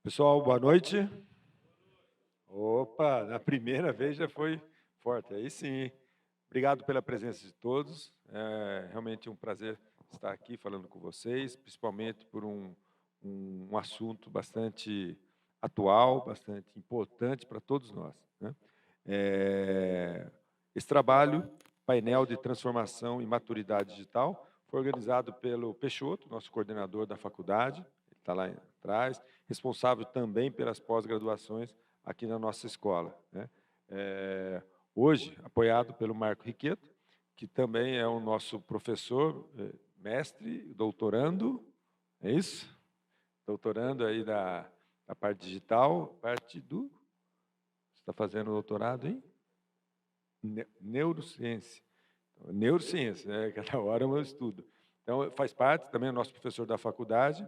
Pessoal, boa noite. Opa, na primeira vez já foi forte, aí sim. Obrigado pela presença de todos. É realmente um prazer estar aqui falando com vocês, principalmente por um assunto bastante atual, bastante importante para todos nós, né? Esse trabalho, painel de transformação e maturidade digital, foi organizado pelo Peixoto, nosso coordenador da faculdade, ele está lá atrás, responsável também pelas pós-graduações aqui na nossa escola, né? Hoje, apoiado pelo Marco Riqueto, que também é o nosso professor, mestre, doutorando, é isso? Doutorando aí da parte digital, parte do... Você está fazendo doutorado em neurociência. Neurociência, né? Cada hora é um estudo. Então, faz parte também, é nosso professor da faculdade.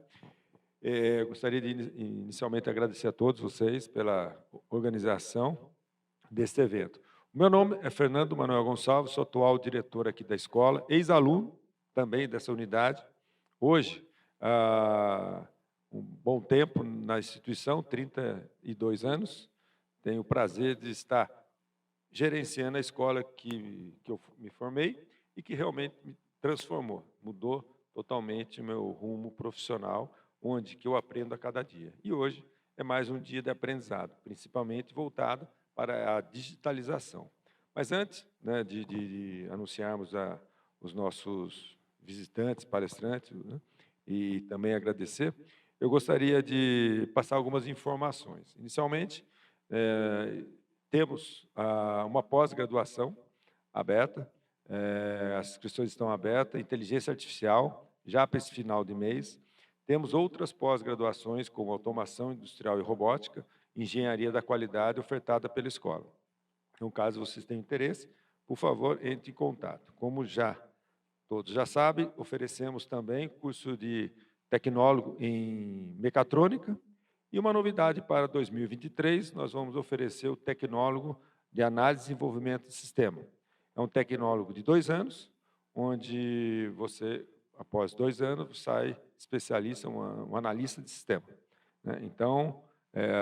Gostaria de inicialmente agradecer a todos vocês pela organização deste evento. O meu nome é Fernando Manuel Gonçalves, sou atual diretor aqui da escola, ex-aluno também dessa unidade. Hoje, um bom tempo na instituição, 32 anos, tenho o prazer de estar gerenciando a escola que eu me formei e que realmente me transformou, mudou totalmente o meu rumo profissional, onde que eu aprendo a cada dia. E hoje é mais um dia de aprendizado, principalmente voltado para a digitalização. Mas antes, né, de anunciarmos os nossos visitantes, palestrantes, né, e também agradecer, eu gostaria de passar algumas informações. Inicialmente, temos uma pós-graduação aberta, as inscrições estão abertas, inteligência artificial, já para esse final de mês. Temos outras pós-graduações, como automação industrial e robótica, engenharia da qualidade, ofertada pela escola. Então, caso vocês tenham interesse, por favor, entre em contato. Como já todos já sabem, oferecemos também curso de tecnólogo em mecatrônica, e uma novidade para 2023, nós vamos oferecer o tecnólogo de análise e desenvolvimento de sistema. É um tecnólogo de 2 anos, onde você, após 2 anos, sai especialista, um analista de sistema, né? Então,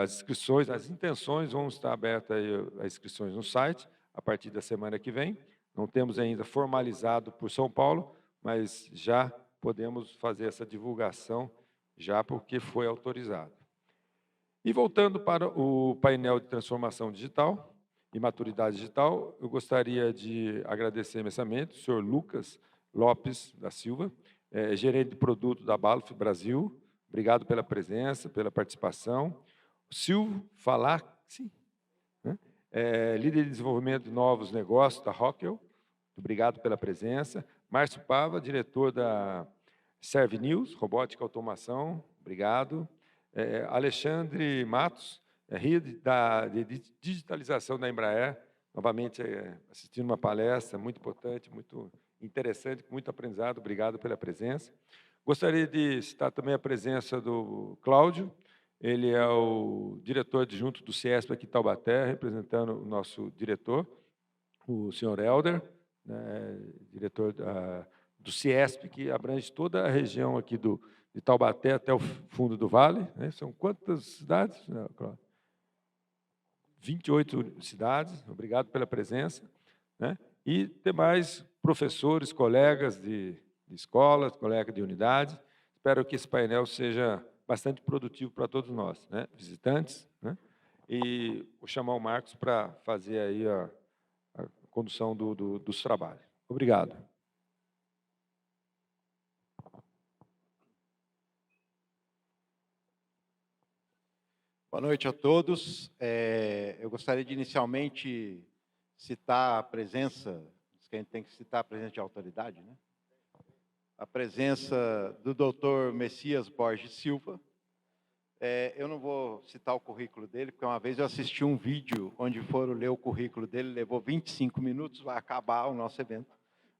as inscrições, as intenções vão estar abertas aí, as inscrições no site, a partir da semana que vem. Não temos ainda formalizado por São Paulo, mas já podemos fazer essa divulgação, já porque foi autorizado. E voltando para o painel de transformação digital e maturidade digital, eu gostaria de agradecer imensamente o senhor Lucas Lopes da Silva, gerente de produto da Balf Brasil. Obrigado pela presença, pela participação. Silvio Falaschi, né? Líder de desenvolvimento de novos negócios da Rockwell. Obrigado pela presença. Márcio Pava, diretor da Serve News, Robótica e Automação. Obrigado. Alexandre Matos, de digitalização da Embraer, novamente assistindo uma palestra muito importante, muito interessante, com muito aprendizado. Obrigado pela presença. Gostaria de citar também a presença do Cláudio, ele é o diretor adjunto do CIESP aqui em Taubaté, representando o nosso diretor, o senhor Helder, né, diretor do CIESP, que abrange toda a região aqui de Taubaté até o fundo do vale, né? São quantas cidades? 28 cidades, obrigado pela presença, né? E demais professores, colegas de escolas, colegas de unidades. Espero que esse painel seja bastante produtivo para todos nós, né? Visitantes, né? E vou chamar o Marcos para fazer aí a condução dos trabalhos. Obrigado. Boa noite a todos. Eu gostaria de inicialmente citar a presença, que a gente tem que citar a presença de autoridade, né? A presença do Dr. Messias Borges Silva. Eu não vou citar o currículo dele, porque uma vez eu assisti um vídeo onde foram ler o currículo dele, levou 25 minutos, vai acabar o nosso evento,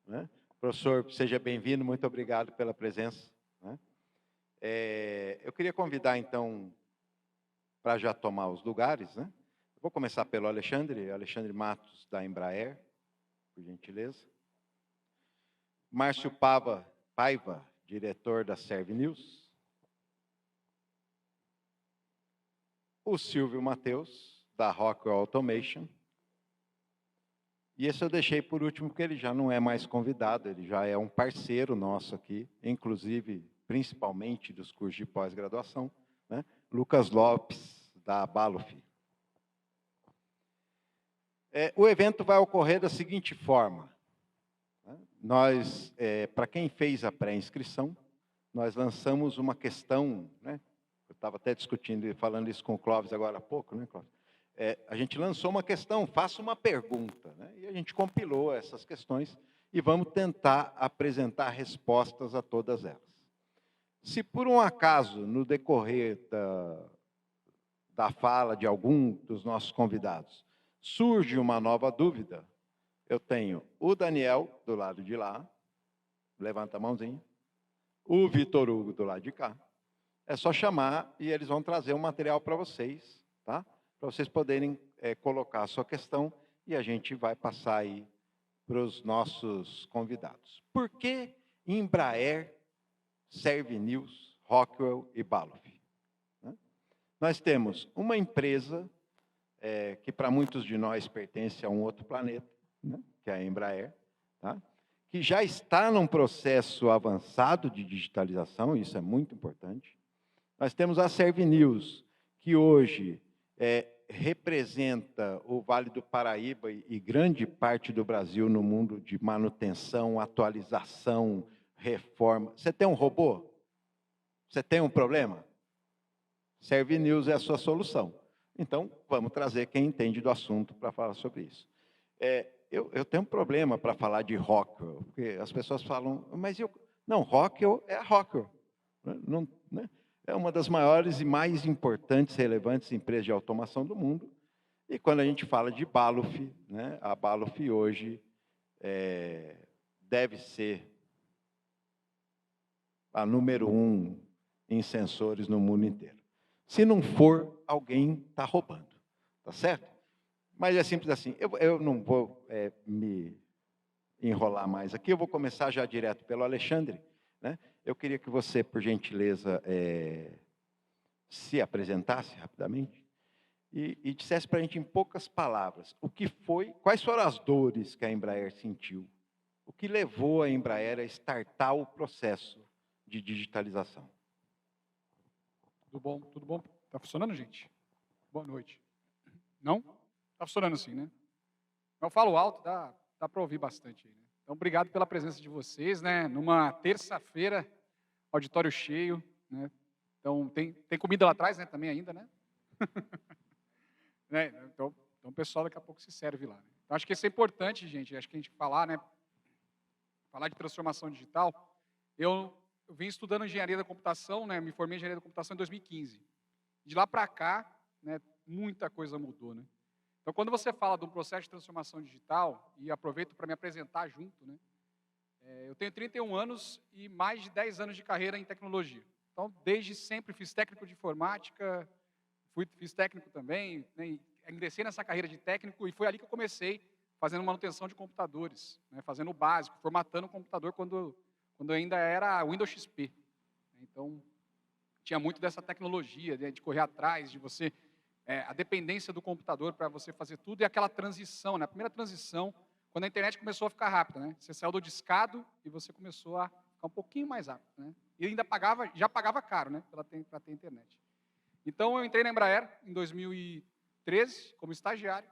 né? Professor, seja bem-vindo, muito obrigado pela presença, né? Eu queria convidar, então, para já tomar os lugares, né? Vou começar pelo Alexandre Matos, da Embraer, por gentileza. Márcio Paiva, diretor da Serve News. o Silvio Mateus, da Rockwell Automation. E esse eu deixei por último, porque ele já não é mais convidado, ele já é um parceiro nosso aqui, inclusive, principalmente dos cursos de pós-graduação, né? Lucas Lopes, da Baluf. O evento vai ocorrer da seguinte forma. Nós, para quem fez a pré-inscrição, nós lançamos uma questão, né? Eu estava até discutindo e falando isso com o Clóvis agora há pouco, né, Clóvis? A gente lançou uma questão, faça uma pergunta, né? E a gente compilou essas questões e vamos tentar apresentar respostas a todas elas. Se por um acaso, no decorrer da fala de algum dos nossos convidados, surge uma nova dúvida, eu tenho o Daniel do lado de lá, levanta a mãozinha, o Vitor Hugo do lado de cá. É só chamar e eles vão trazer um material para vocês, tá? Para vocês poderem colocar a sua questão e a gente vai passar aí para os nossos convidados. Por que Embraer, Servinews, Rockwell e Baluf? Nós temos uma empresa que para muitos de nós pertence a um outro planeta, né, que é a Embraer, tá? Que já está num processo avançado de digitalização, isso é muito importante. Nós temos a Servinews, que hoje representa o Vale do Paraíba e grande parte do Brasil no mundo de manutenção, atualização, reforma. Você tem um robô? Você tem um problema? Servinews é a sua solução. Então, vamos trazer quem entende do assunto para falar sobre isso. Eu tenho um problema para falar de Rockwell, porque as pessoas falam, mas não, Rockwell é a Rockwell. Não, né? É uma das maiores e mais importantes, relevantes empresas de automação do mundo. E quando a gente fala de Baluf, né, a Baluf hoje deve ser a número 1 em sensores no mundo inteiro. Se não for, alguém está roubando, tá certo? Mas é simples assim. Eu não vou me enrolar mais aqui, eu vou começar já direto pelo Alexandre, né? Eu queria que você, por gentileza, se apresentasse rapidamente e dissesse para a gente em poucas palavras quais foram as dores que a Embraer sentiu, o que levou a Embraer a startar o processo de digitalização. Tudo bom? Tudo bom? Tá funcionando, gente? Boa noite. Não? Tá funcionando sim, né? Eu falo alto, dá para ouvir bastante aí, né? Então, obrigado pela presença de vocês, né? Numa terça-feira, auditório cheio, né? Então, tem comida lá atrás, né? Também ainda, né? Né? Então, o pessoal daqui a pouco se serve lá. Né? Então, acho que isso é importante, gente. Acho que a gente falar, né? Falar de transformação digital. Eu vim estudando engenharia da computação, né? Me formei em engenharia da computação em 2015. De lá para cá, né? Muita coisa mudou, né? Então, quando você fala de um processo de transformação digital, e aproveito para me apresentar junto, né? Eu tenho 31 anos e mais de 10 anos de carreira em tecnologia. Então, desde sempre fiz técnico de informática, fiz técnico também, né? Ingressei nessa carreira de técnico e foi ali que eu comecei fazendo manutenção de computadores, né? Fazendo o básico, formatando o computador quando ainda era Windows XP. Então, tinha muito dessa tecnologia, de correr atrás, de você... a dependência do computador para você fazer tudo e aquela transição, né? A primeira transição, quando a internet começou a ficar rápida, né? Você saiu do discado e você começou a ficar um pouquinho mais rápido, né? E ainda já pagava caro, né? Para ter internet. Então, eu entrei na Embraer em 2013 como estagiário.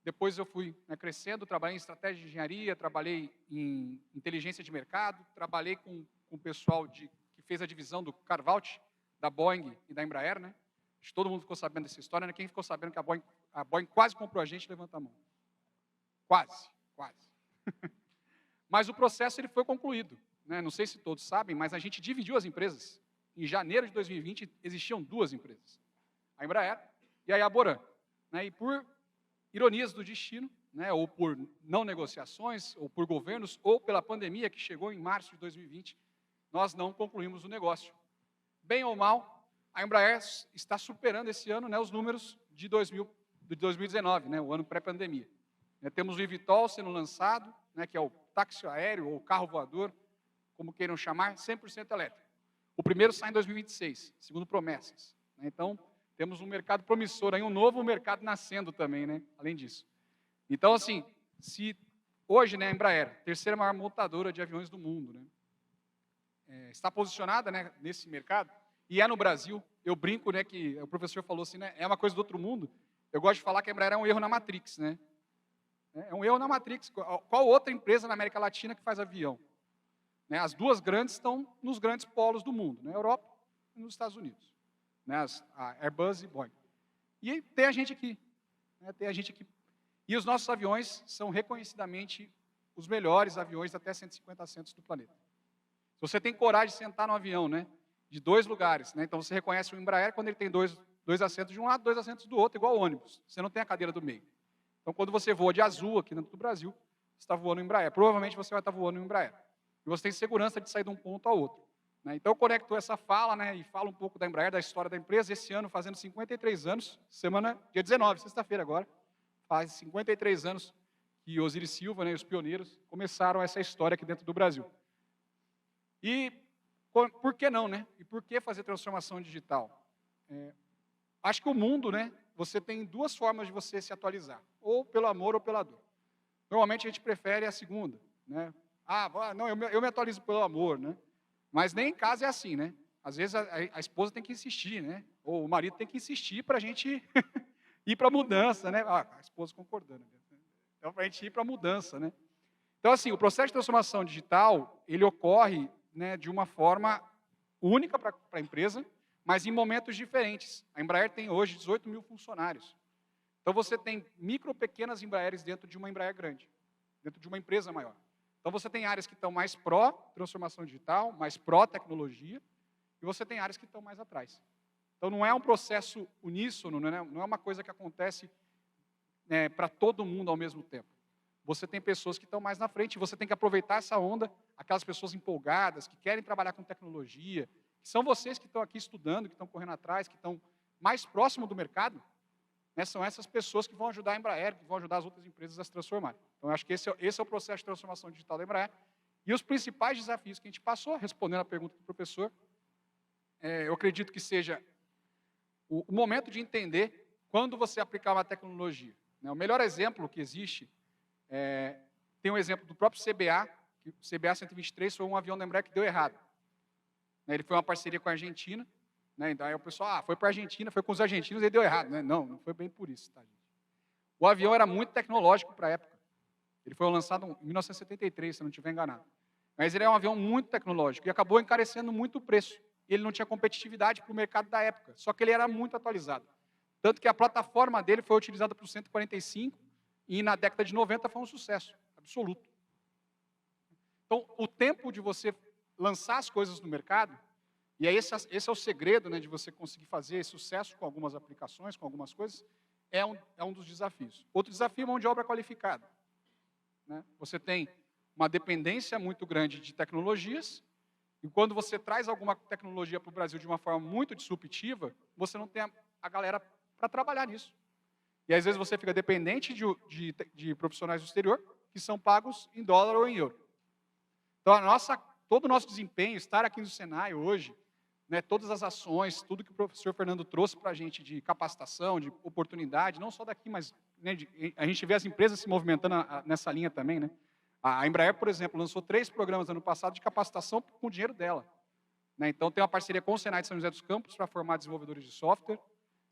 Depois eu fui, né, crescendo, trabalhei em estratégia de engenharia, trabalhei em inteligência de mercado, trabalhei com o pessoal que fez a divisão do carve-out da Boeing e da Embraer, né? Acho que todo mundo ficou sabendo dessa história, né? Quem ficou sabendo que a Boeing quase comprou a gente, levanta a mão. Quase. Mas o processo ele foi concluído, né? Não sei se todos sabem, mas a gente dividiu as empresas. Em janeiro de 2020, existiam duas empresas. A Embraer e a Iaboran. Né? E por ironias do destino, né? Ou por não negociações, ou por governos, ou pela pandemia que chegou em março de 2020, nós não concluímos o negócio. Bem ou mal, a Embraer está superando esse ano, né, os números de 2019, né, o ano pré-pandemia. Temos o eVTOL sendo lançado, né, que é o táxi aéreo ou carro voador, como queiram chamar, 100% elétrico. O primeiro sai em 2026, segundo promessas. Então, Temos um mercado promissor, aí um novo mercado nascendo também, né? Além disso. Então, assim, se hoje, né, a Embraer, terceira maior montadora de aviões do mundo, né, está posicionada, né, nesse mercado, e é no Brasil. Eu brinco, né, que o professor falou assim, né, é uma coisa do outro mundo. Eu gosto de falar que a Embraer é um erro na Matrix, né? É um erro na Matrix. Qual outra empresa na América Latina que faz avião? Né, as duas grandes estão nos grandes polos do mundo, na Europa e nos Estados Unidos. Né, a Airbus e Boeing. E tem a gente aqui. Né, tem a gente aqui. E os nossos aviões são reconhecidamente os melhores aviões até 150 assentos do planeta. Se você tem coragem de sentar no avião, né, de 2 lugares, né, então você reconhece o Embraer quando ele tem dois assentos de um lado, 2 assentos do outro, igual o ônibus. Você não tem a cadeira do meio. Então, quando você voa de azul aqui dentro do Brasil, você está voando no Embraer. Provavelmente você vai estar voando no Embraer. E você tem segurança de sair de um ponto a outro. Né? Então, eu conecto essa fala, né, e falo um pouco da Embraer, da história da empresa. Esse ano, fazendo 53 anos, dia 19, sexta-feira agora, faz 53 anos que Osiris Silva, né, e os pioneiros, começaram essa história aqui dentro do Brasil. E por que não, né? E por que fazer transformação digital? Acho que o mundo, né, você tem 2 formas de você se atualizar, ou pelo amor ou pela dor. Normalmente a gente prefere a segunda, né? Não, eu me atualizo pelo amor, né? Mas nem em casa é assim, né? Às vezes a esposa tem que insistir, né? Ou o marido tem que insistir para a gente ir para a mudança, né? A esposa concordando. Então, para a gente ir para a mudança, né? Então, assim, o processo de transformação digital, ele ocorre, né, de uma forma única para a empresa, mas em momentos diferentes. A Embraer tem hoje 18 mil funcionários. Então, você tem pequenas Embraeres dentro de uma Embraer grande, dentro de uma empresa maior. Então, você tem áreas que estão mais pró-transformação digital, mais pró-tecnologia, e você tem áreas que estão mais atrás. Então, não é um processo uníssono, não é uma coisa que acontece, né, para todo mundo ao mesmo tempo. Você tem pessoas que estão mais na frente, e você tem que aproveitar essa onda, aquelas pessoas empolgadas, que querem trabalhar com tecnologia, que são vocês que estão aqui estudando, que estão correndo atrás, que estão mais próximo do mercado, né, são essas pessoas que vão ajudar a Embraer, que vão ajudar as outras empresas a se transformarem. Então, eu acho que esse é o processo de transformação digital da Embraer. E os principais desafios que a gente passou, respondendo a pergunta do professor, eu acredito que seja o momento de entender quando você aplicar uma tecnologia. Né? O melhor exemplo que existe, tem um exemplo do próprio CBA, que o CBA 123 foi um avião da Embraer que deu errado. Né? Ele foi uma parceria com a Argentina, né? Então aí o pessoal, foi para a Argentina, foi com os argentinos e deu errado. Né? Não foi bem por isso. Tá, gente? O avião era muito tecnológico para a época. Ele foi lançado em 1973, se eu não estiver enganado. Mas ele é um avião muito tecnológico e acabou encarecendo muito o preço. Ele não tinha competitividade para o mercado da época, só que ele era muito atualizado. Tanto que a plataforma dele foi utilizada para o 145 e na década de 90 foi um sucesso absoluto. Então, o tempo de você lançar as coisas no mercado, e aí esse é o segredo, né, de você conseguir fazer sucesso com algumas aplicações, com algumas coisas, é um dos desafios. Outro desafio é mão de obra qualificada. Né? Você tem uma dependência muito grande de tecnologias, e quando você traz alguma tecnologia para o Brasil de uma forma muito disruptiva, você não tem a galera para trabalhar nisso. E às vezes você fica dependente de profissionais do exterior, que são pagos em dólar ou em euro. Então, todo o nosso desempenho, estar aqui no Senai hoje, né, todas as ações, tudo que o professor Fernando trouxe para a gente de capacitação, de oportunidade, não só daqui, mas, né, a gente vê as empresas se movimentando nessa linha também. Né? A Embraer, por exemplo, lançou 3 programas no ano passado de capacitação com o dinheiro dela. Né? Então, tem uma parceria com o Senai de São José dos Campos para formar desenvolvedores de software,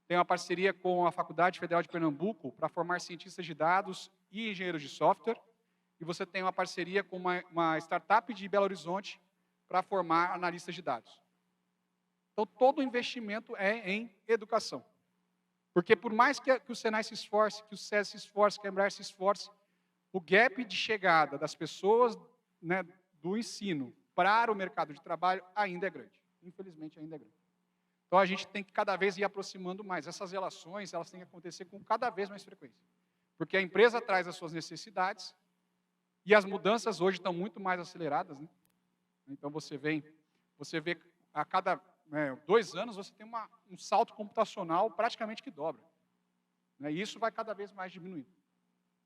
tem uma parceria com a Faculdade Federal de Pernambuco para formar cientistas de dados e engenheiros de software, e você tem uma parceria com uma startup de Belo Horizonte para formar analistas de dados. Então, todo o investimento é em educação. Porque por mais que o Senai se esforce, que o SESI se esforce, que a Embraer se esforce, o gap de chegada das pessoas, né, do ensino para o mercado de trabalho ainda é grande. Infelizmente, ainda é grande. Então, a gente tem que cada vez ir aproximando mais. Essas relações, elas têm que acontecer com cada vez mais frequência. Porque a empresa traz as suas necessidades e as mudanças hoje estão muito mais aceleradas. Né? Então, você vê a cada 2 anos, você tem um salto computacional praticamente que dobra. Né? E isso vai cada vez mais diminuindo.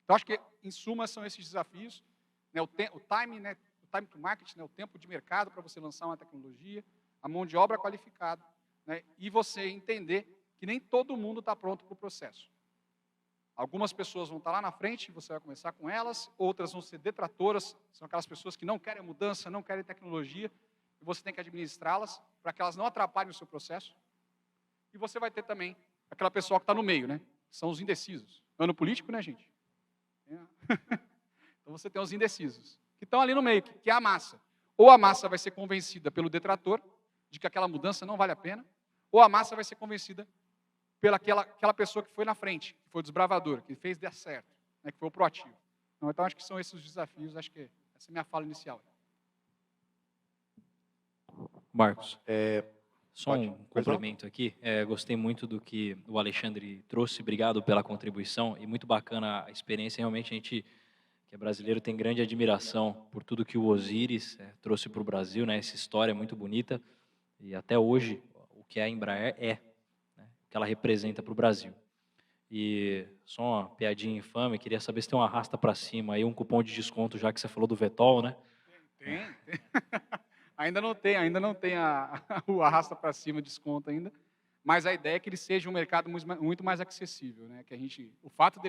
Então, acho que, em suma, são esses desafios. Né? O time to market, né? O tempo de mercado para você lançar uma tecnologia, a mão de obra qualificada, né? E você entender que nem todo mundo está pronto para o processo. Algumas pessoas vão estar lá na frente, você vai começar com elas, outras vão ser detratoras, são aquelas pessoas que não querem mudança, não querem tecnologia, e você tem que administrá-las para que elas não atrapalhem o seu processo. E você vai ter também aquela pessoa que está no meio, né? São os indecisos. Ano político, né, gente? Então você tem os indecisos, que estão ali no meio, que é a massa. Ou a massa vai ser convencida pelo detrator de que aquela mudança não vale a pena, ou a massa vai ser convencida pela aquela pessoa que foi na frente, que foi o desbravador, que fez dar certo, né, que foi o proativo. Então, acho que são esses os desafios, acho que essa é a minha fala inicial. Marcos, só pode- um pois não. complemento aqui. Gostei muito do que o Alexandre trouxe. Obrigado pela contribuição e muito bacana a experiência. Realmente a gente, que é brasileiro, tem grande admiração por tudo que o Osiris trouxe para o Brasil, né? Essa história é muito bonita e até hoje o que a Embraer né? O que ela representa para o Brasil. E só uma piadinha infame, queria saber se tem uma arrasta para cima aí, um cupom de desconto, já que você falou do Vetol, né? Tem. Ainda não tem o arrasta para cima desconto ainda, mas a ideia é que ele seja um mercado muito mais acessível, né? O fato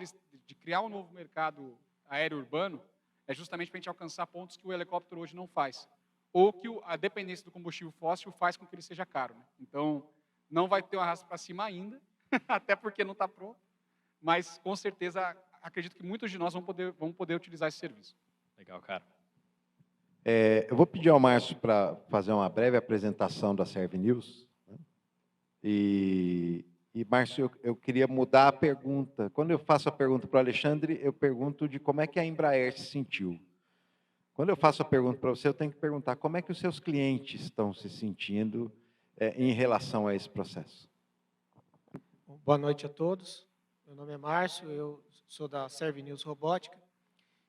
de criar um novo mercado aéreo urbano é justamente para a gente alcançar pontos que o helicóptero hoje não faz, ou que a dependência do combustível fóssil faz com que ele seja caro, né? Então, não vai ter um arrasta para cima ainda, até porque não está pronto, mas com certeza acredito que muitos de nós vão poder utilizar esse serviço. Legal, cara. Eu vou pedir ao Márcio para fazer uma breve apresentação da Serve News. Né? E Márcio, eu queria mudar a pergunta. Quando eu faço a pergunta para o Alexandre, eu pergunto de como é que a Embraer se sentiu. Quando eu faço a pergunta para você, eu tenho que perguntar como é que os seus clientes estão se sentindo em relação a esse processo. Boa noite a todos. Meu nome é Márcio, eu sou da Serve News Robótica,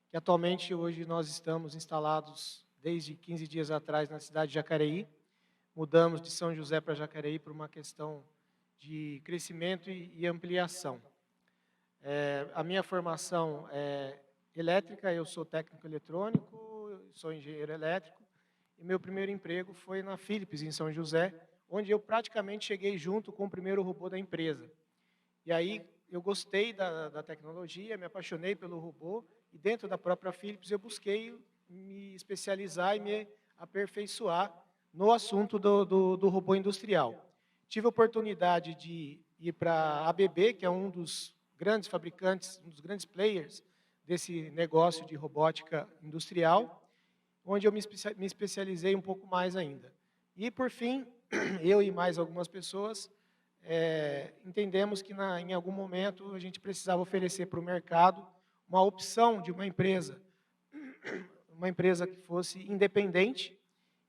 que atualmente hoje nós estamos instalados desde 15 dias atrás na cidade de Jacareí. Mudamos de São José para Jacareí por uma questão de crescimento e ampliação. A minha formação é elétrica, eu sou técnico eletrônico, sou engenheiro elétrico, e meu primeiro emprego foi na Philips, em São José, onde eu praticamente cheguei junto com o primeiro robô da empresa. E aí eu gostei da tecnologia, me apaixonei pelo robô, e dentro da própria Philips eu busquei me especializar e me aperfeiçoar no assunto do robô industrial. Tive a oportunidade de ir para a ABB, que é um dos grandes fabricantes, um dos grandes players desse negócio de robótica industrial, onde eu me especializei um pouco mais ainda. E, por fim, eu e mais algumas pessoas entendemos que em algum momento a gente precisava oferecer para o mercado uma opção de uma empresa que fosse independente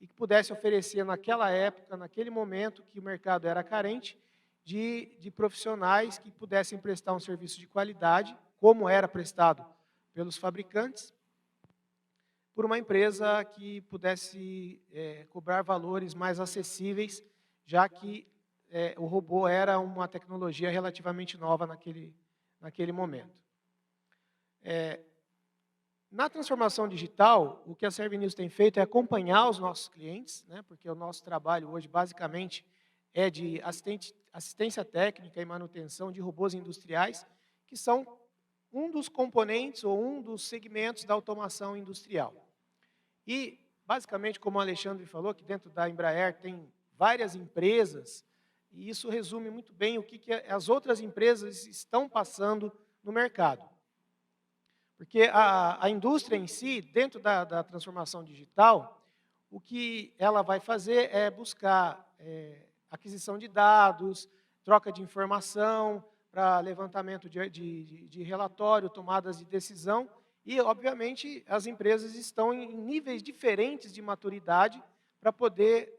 e que pudesse oferecer naquela época, naquele momento que o mercado era carente, de profissionais que pudessem prestar um serviço de qualidade, como era prestado pelos fabricantes, por uma empresa que pudesse cobrar valores mais acessíveis, já que o robô era uma tecnologia relativamente nova naquele momento. Na transformação digital, o que a Serve News tem feito é acompanhar os nossos clientes, né, porque o nosso trabalho hoje, basicamente, é de assistência técnica e manutenção de robôs industriais, que são um dos componentes ou um dos segmentos da automação industrial. E, basicamente, como o Alexandre falou, que dentro da Embraer tem várias empresas, e isso resume muito bem o que as outras empresas estão passando no mercado. Porque a indústria em si, dentro da transformação digital, o que ela vai fazer é buscar aquisição de dados, troca de informação, para levantamento de relatório, tomadas de decisão, e, obviamente, as empresas estão em níveis diferentes de maturidade para poder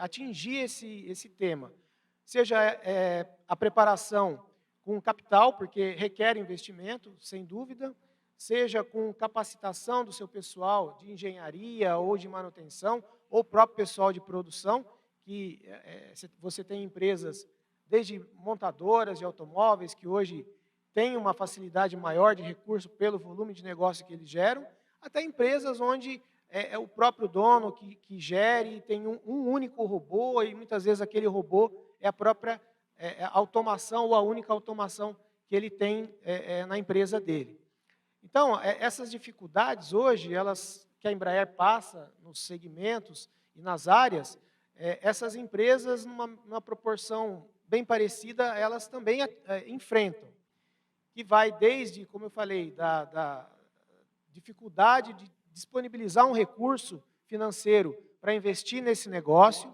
atingir esse tema. Seja a preparação com capital, porque requer investimento, sem dúvida, seja com capacitação do seu pessoal de engenharia ou de manutenção, ou próprio pessoal de produção, que você tem empresas, desde montadoras de automóveis, que hoje têm uma facilidade maior de recurso pelo volume de negócio que eles geram, até empresas onde é o próprio dono que gere, tem um único robô, e muitas vezes aquele robô é a própria automação ou a única automação que ele tem na empresa dele. Então, essas dificuldades hoje, que a Embraer passa nos segmentos e nas áreas, essas empresas, numa proporção bem parecida, elas também enfrentam. Que vai desde, como eu falei, da dificuldade de disponibilizar um recurso financeiro para investir nesse negócio,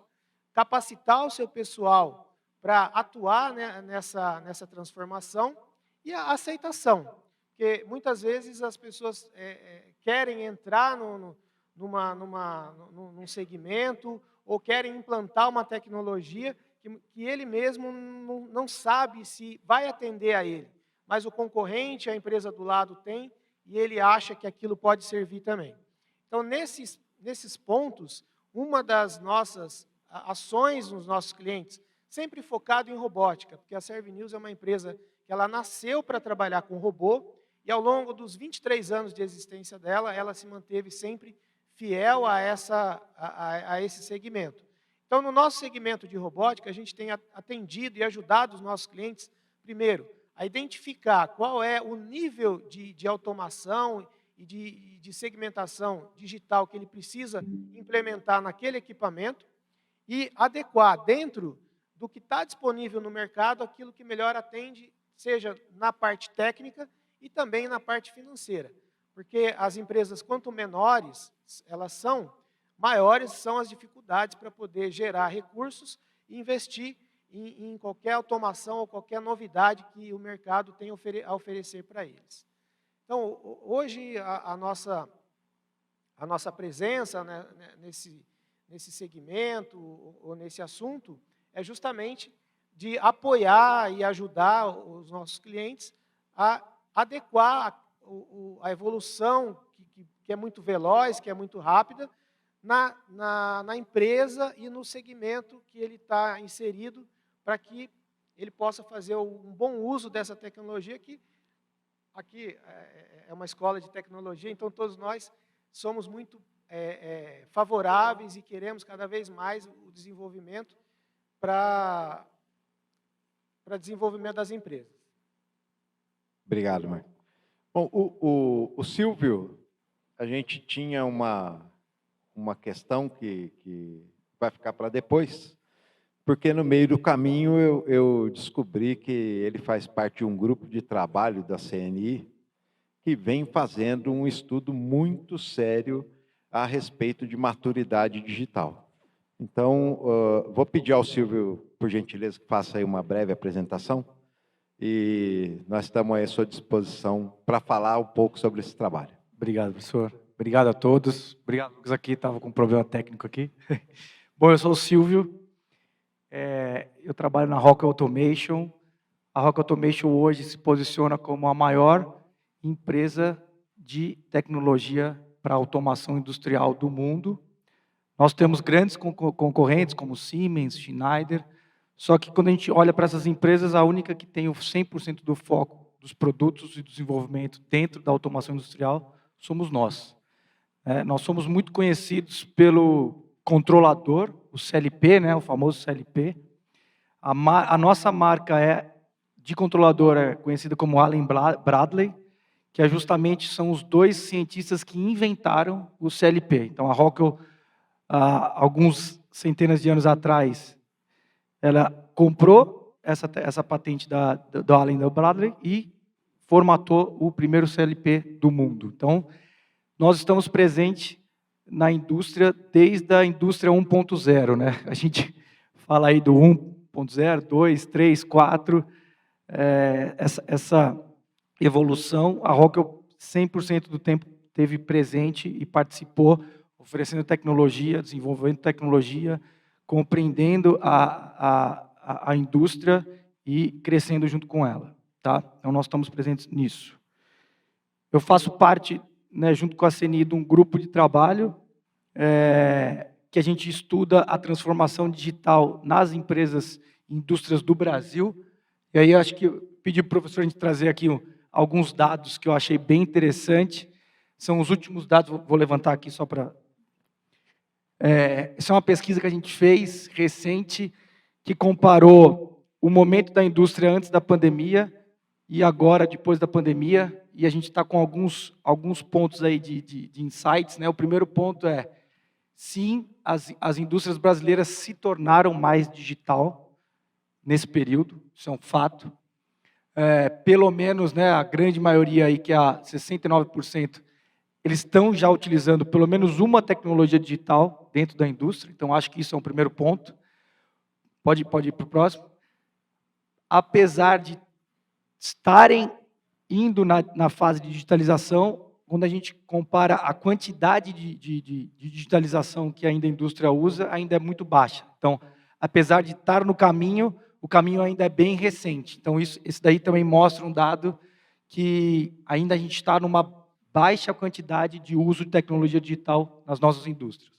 capacitar o seu pessoal para atuar, né, nessa transformação, e a aceitação. Porque muitas vezes as pessoas querem entrar num segmento ou querem implantar uma tecnologia que ele mesmo não sabe se vai atender a ele. Mas o concorrente, a empresa do lado tem, e ele acha que aquilo pode servir também. Então, nesses pontos, uma das nossas ações nos nossos clientes, sempre focado em robótica, porque a Servinews é uma empresa que ela nasceu para trabalhar com robô, e ao longo dos 23 anos de existência dela, ela se manteve sempre fiel a esse segmento. Então, no nosso segmento de robótica, a gente tem atendido e ajudado os nossos clientes, primeiro, a identificar qual é o nível de automação e de segmentação digital que ele precisa implementar naquele equipamento e adequar dentro do que está disponível no mercado aquilo que melhor atende, seja na parte técnica e também na parte financeira. Porque as empresas, quanto menores elas são, maiores são as dificuldades para poder gerar recursos e investir em qualquer automação ou qualquer novidade que o mercado tem a oferecer para eles. Então, hoje, a nossa presença, né, nesse segmento ou nesse assunto é justamente de apoiar e ajudar os nossos clientes a adequar a evolução que é muito veloz, que é muito rápida, na empresa e no segmento que ele está inserido, para que ele possa fazer um bom uso dessa tecnologia, que aqui é uma escola de tecnologia, então todos nós somos muito favoráveis e queremos cada vez mais o desenvolvimento para desenvolvimento das empresas. Obrigado, Marco. Bom, o Silvio, a gente tinha uma questão que vai ficar para depois, porque no meio do caminho eu descobri que ele faz parte de um grupo de trabalho da CNI que vem fazendo um estudo muito sério a respeito de maturidade digital. Então, vou pedir ao Silvio, por gentileza, que faça aí uma breve apresentação, e nós estamos aí à sua disposição para falar um pouco sobre esse trabalho. Obrigado, professor. Obrigado a todos. Obrigado, Lucas, aqui, estava com um problema técnico aqui. Bom, eu sou o Silvio, eu trabalho na Rockwell Automation. A Rockwell Automation hoje se posiciona como a maior empresa de tecnologia para automação industrial do mundo. Nós temos grandes concorrentes como Siemens, Schneider, só que quando a gente olha para essas empresas, a única que tem o 100% do foco dos produtos e do desenvolvimento dentro da automação industrial somos nós. Nós somos muito conhecidos pelo controlador, o CLP, né, o famoso CLP. A nossa marca de controlador é conhecida como Allen-Bradley, que justamente são os dois cientistas que inventaram o CLP. Então, a Rockwell, alguns centenas de anos atrás, ela comprou essa patente do Allen-Bradley e formatou o primeiro CLP do mundo. Então, nós estamos presentes na indústria desde a indústria 1.0, né? A gente fala aí do 1.0, 2, 3, 4, essa evolução, a Rockwell 100% do tempo esteve presente e participou, oferecendo tecnologia, desenvolvendo tecnologia, compreendendo a indústria e crescendo junto com ela. Tá? Então, nós estamos presentes nisso. Eu faço parte, né, junto com a CNI, de um grupo de trabalho que a gente estuda a transformação digital nas empresas e indústrias do Brasil. E aí, acho que eu pedi para o professor a gente trazer aqui alguns dados que eu achei bem interessante. São os últimos dados, vou levantar aqui só para... Essa é uma pesquisa que a gente fez, recente, que comparou o momento da indústria antes da pandemia e agora, depois da pandemia, e a gente está com alguns pontos aí de insights, né? O primeiro ponto é, sim, as indústrias brasileiras se tornaram mais digital nesse período, isso é um fato. Pelo menos, né, a grande maioria aí, que é a 69%, eles estão já utilizando pelo menos uma tecnologia digital dentro da indústria, então acho que isso é um primeiro ponto. Pode ir para o próximo. Apesar de estarem indo na fase de digitalização, quando a gente compara a quantidade de digitalização que ainda a indústria usa, ainda é muito baixa. Então, apesar de estar no caminho, o caminho ainda é bem recente. Então, esse daí também mostra um dado que ainda a gente está numa baixa quantidade de uso de tecnologia digital nas nossas indústrias.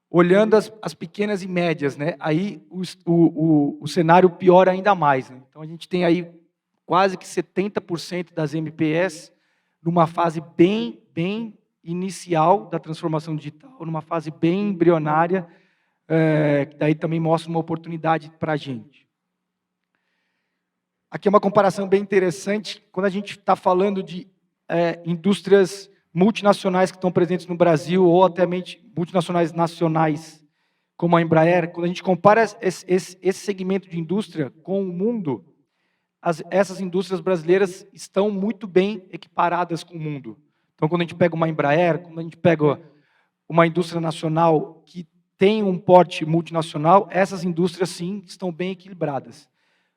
Olhando as pequenas e médias, né, aí o cenário piora ainda mais. Né? Então, a gente tem aí quase que 70% das MPS numa fase bem inicial da transformação digital, numa fase bem embrionária, que daí também mostra uma oportunidade para a gente. Aqui é uma comparação bem interessante, quando a gente está falando de indústrias multinacionais que estão presentes no Brasil, ou até multinacionais nacionais, como a Embraer, quando a gente compara esse segmento de indústria com o mundo, essas indústrias brasileiras estão muito bem equiparadas com o mundo. Então, quando a gente pega uma Embraer, quando a gente pega uma indústria nacional que tem um porte multinacional, essas indústrias, sim, estão bem equilibradas.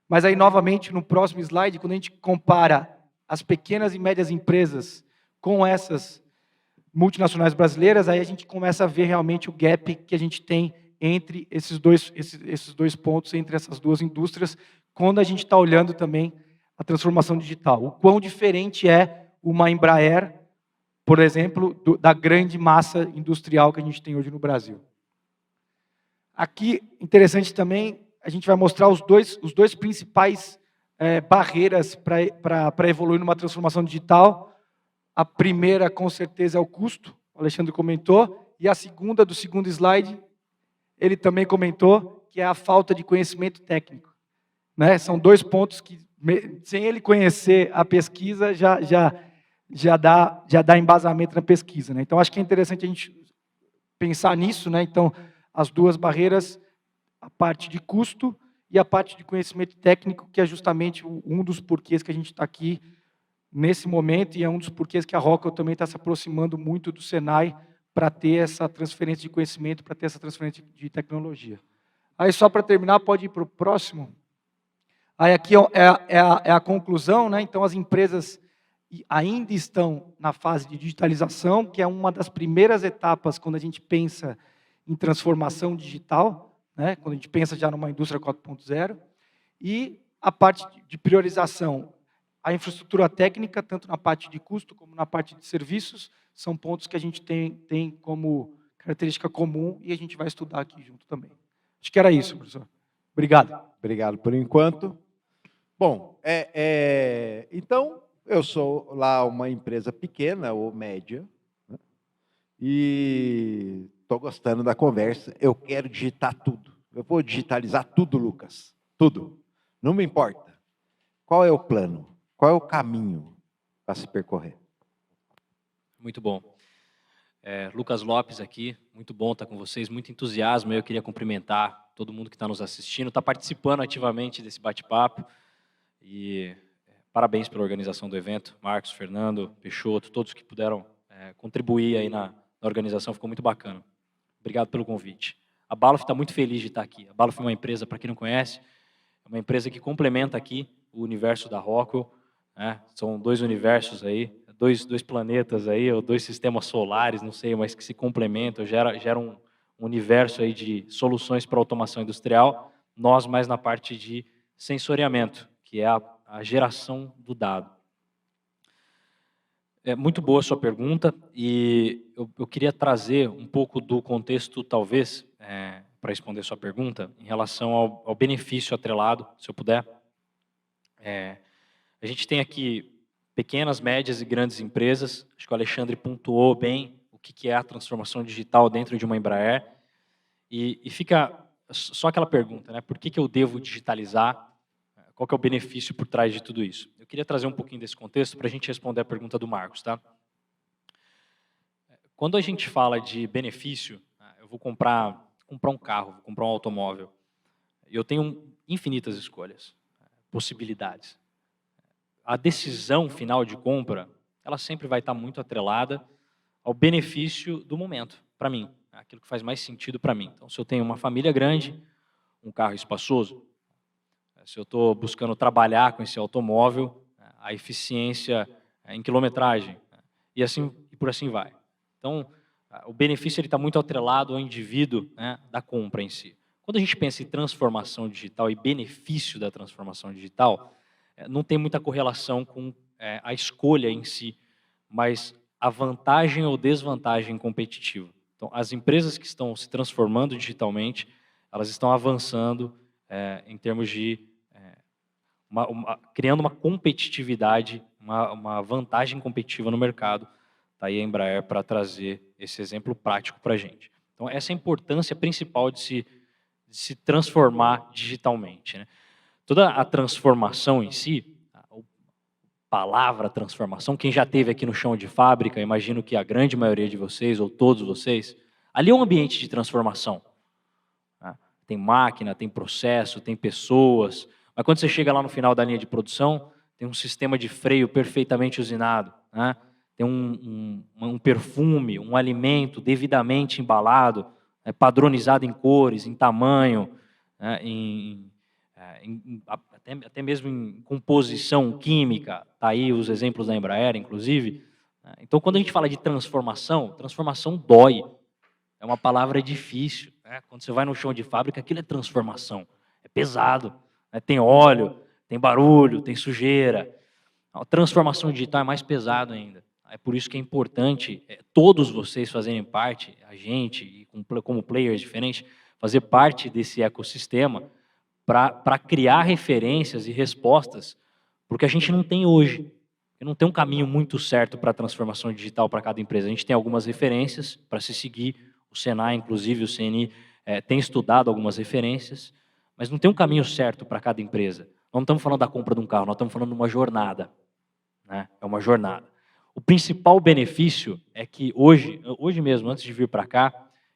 Mas aí, novamente, no próximo slide, quando a gente compara as pequenas e médias empresas com essas multinacionais brasileiras, aí a gente começa a ver realmente o gap que a gente tem entre esses dois pontos, entre essas duas indústrias, quando a gente está olhando também a transformação digital. O quão diferente é uma Embraer, por exemplo, da grande massa industrial que a gente tem hoje no Brasil. Aqui, interessante também, a gente vai mostrar os dois principais barreiras para evoluir numa transformação digital. A primeira, com certeza, é o custo, o Alexandre comentou, e a segunda, do segundo slide, ele também comentou, que é a falta de conhecimento técnico. Né? São dois pontos que, sem ele conhecer a pesquisa, já dá embasamento na pesquisa. Né? Então, acho que é interessante a gente pensar nisso. Né? Então, as duas barreiras, a parte de custo e a parte de conhecimento técnico, que é justamente um dos porquês que a gente está aqui nesse momento, e é um dos porquês que a Rockwell também está se aproximando muito do Senai para ter essa transferência de conhecimento, para ter essa transferência de tecnologia. Aí, só para terminar, pode ir para o próximo. Aí, aqui é a conclusão, né? Então, as empresas ainda estão na fase de digitalização, que é uma das primeiras etapas quando a gente pensa em transformação digital, né? Quando a gente pensa já numa indústria 4.0, e a parte de priorização. A infraestrutura técnica, tanto na parte de custo como na parte de serviços, são pontos que a gente tem como característica comum e a gente vai estudar aqui junto também. Acho que era isso, professor. Obrigado. Obrigado por enquanto. Bom, então, eu sou lá uma empresa pequena ou média, né? E estou gostando da conversa. Eu quero digitar tudo. Eu vou digitalizar tudo, Lucas. Tudo. Não me importa. Qual é o plano? Qual é o caminho para se percorrer? Muito bom. Lucas Lopes aqui, muito bom estar com vocês, muito entusiasmo. Eu queria cumprimentar todo mundo que está nos assistindo, está participando ativamente desse bate-papo. E parabéns pela organização do evento, Marcos, Fernando, Peixoto, todos que puderam contribuir aí na organização, ficou muito bacana. Obrigado pelo convite. A Balof está muito feliz de estar aqui. A Balof é uma empresa, para quem não conhece, é uma empresa que complementa aqui o universo da Rockwell. São dois universos aí, dois planetas aí, ou dois sistemas solares, não sei, mas que se complementam, gera um universo aí de soluções para automação industrial, nós mais na parte de sensoriamento, que é a geração do dado. É muito boa a sua pergunta, e eu queria trazer um pouco do contexto, talvez, para responder a sua pergunta, em relação ao benefício atrelado, se eu puder. A gente tem aqui pequenas, médias e grandes empresas. Acho que o Alexandre pontuou bem o que é a transformação digital dentro de uma Embraer. E fica só aquela pergunta, né? Por que eu devo digitalizar? Qual que é o benefício por trás de tudo isso? Eu queria trazer um pouquinho desse contexto para a gente responder a pergunta do Marcos, tá? Quando a gente fala de benefício, eu vou comprar um carro, vou comprar um automóvel, eu tenho infinitas escolhas, possibilidades. A decisão final de compra, ela sempre vai estar muito atrelada ao benefício do momento, para mim, aquilo que faz mais sentido para mim. Então, se eu tenho uma família grande, um carro espaçoso, se eu estou buscando trabalhar com esse automóvel, a eficiência em quilometragem, e por assim vai. Então, o benefício está muito atrelado ao indivíduo, né, da compra em si. Quando a gente pensa em transformação digital e benefício da transformação digital, não tem muita correlação com a escolha em si, mas a vantagem ou desvantagem competitiva. Então, as empresas que estão se transformando digitalmente, elas estão avançando em termos de criando uma competitividade, uma vantagem competitiva no mercado. Está aí a Embraer para trazer esse exemplo prático para a gente. Então, essa é a importância principal de se transformar digitalmente, né? Toda a transformação em si, a palavra transformação, quem já esteve aqui no chão de fábrica, imagino que a grande maioria de vocês, ou todos vocês, ali é um ambiente de transformação. Tem máquina, tem processo, tem pessoas, mas quando você chega lá no final da linha de produção, tem um sistema de freio perfeitamente usinado, né? Tem um perfume, um alimento devidamente embalado, padronizado em cores, em tamanho, né? Até mesmo em composição química. Está aí os exemplos da Embraer, inclusive. Então, quando a gente fala de transformação, transformação dói. É uma palavra difícil, né? Quando você vai no chão de fábrica, aquilo é transformação. É pesado, né? Tem óleo, tem barulho, tem sujeira. A transformação digital é mais pesado ainda. É por isso que é importante todos vocês fazerem parte, a gente, e como players diferentes, fazer parte desse ecossistema para criar referências e respostas para o que a gente não tem hoje. Não tem um caminho muito certo para a transformação digital para cada empresa. A gente tem algumas referências para se seguir. O Senai, inclusive, o CNI, tem estudado algumas referências, mas não tem um caminho certo para cada empresa. Nós não estamos falando da compra de um carro, nós estamos falando de uma jornada, né? É uma jornada. O principal benefício é que hoje mesmo, antes de vir para cá,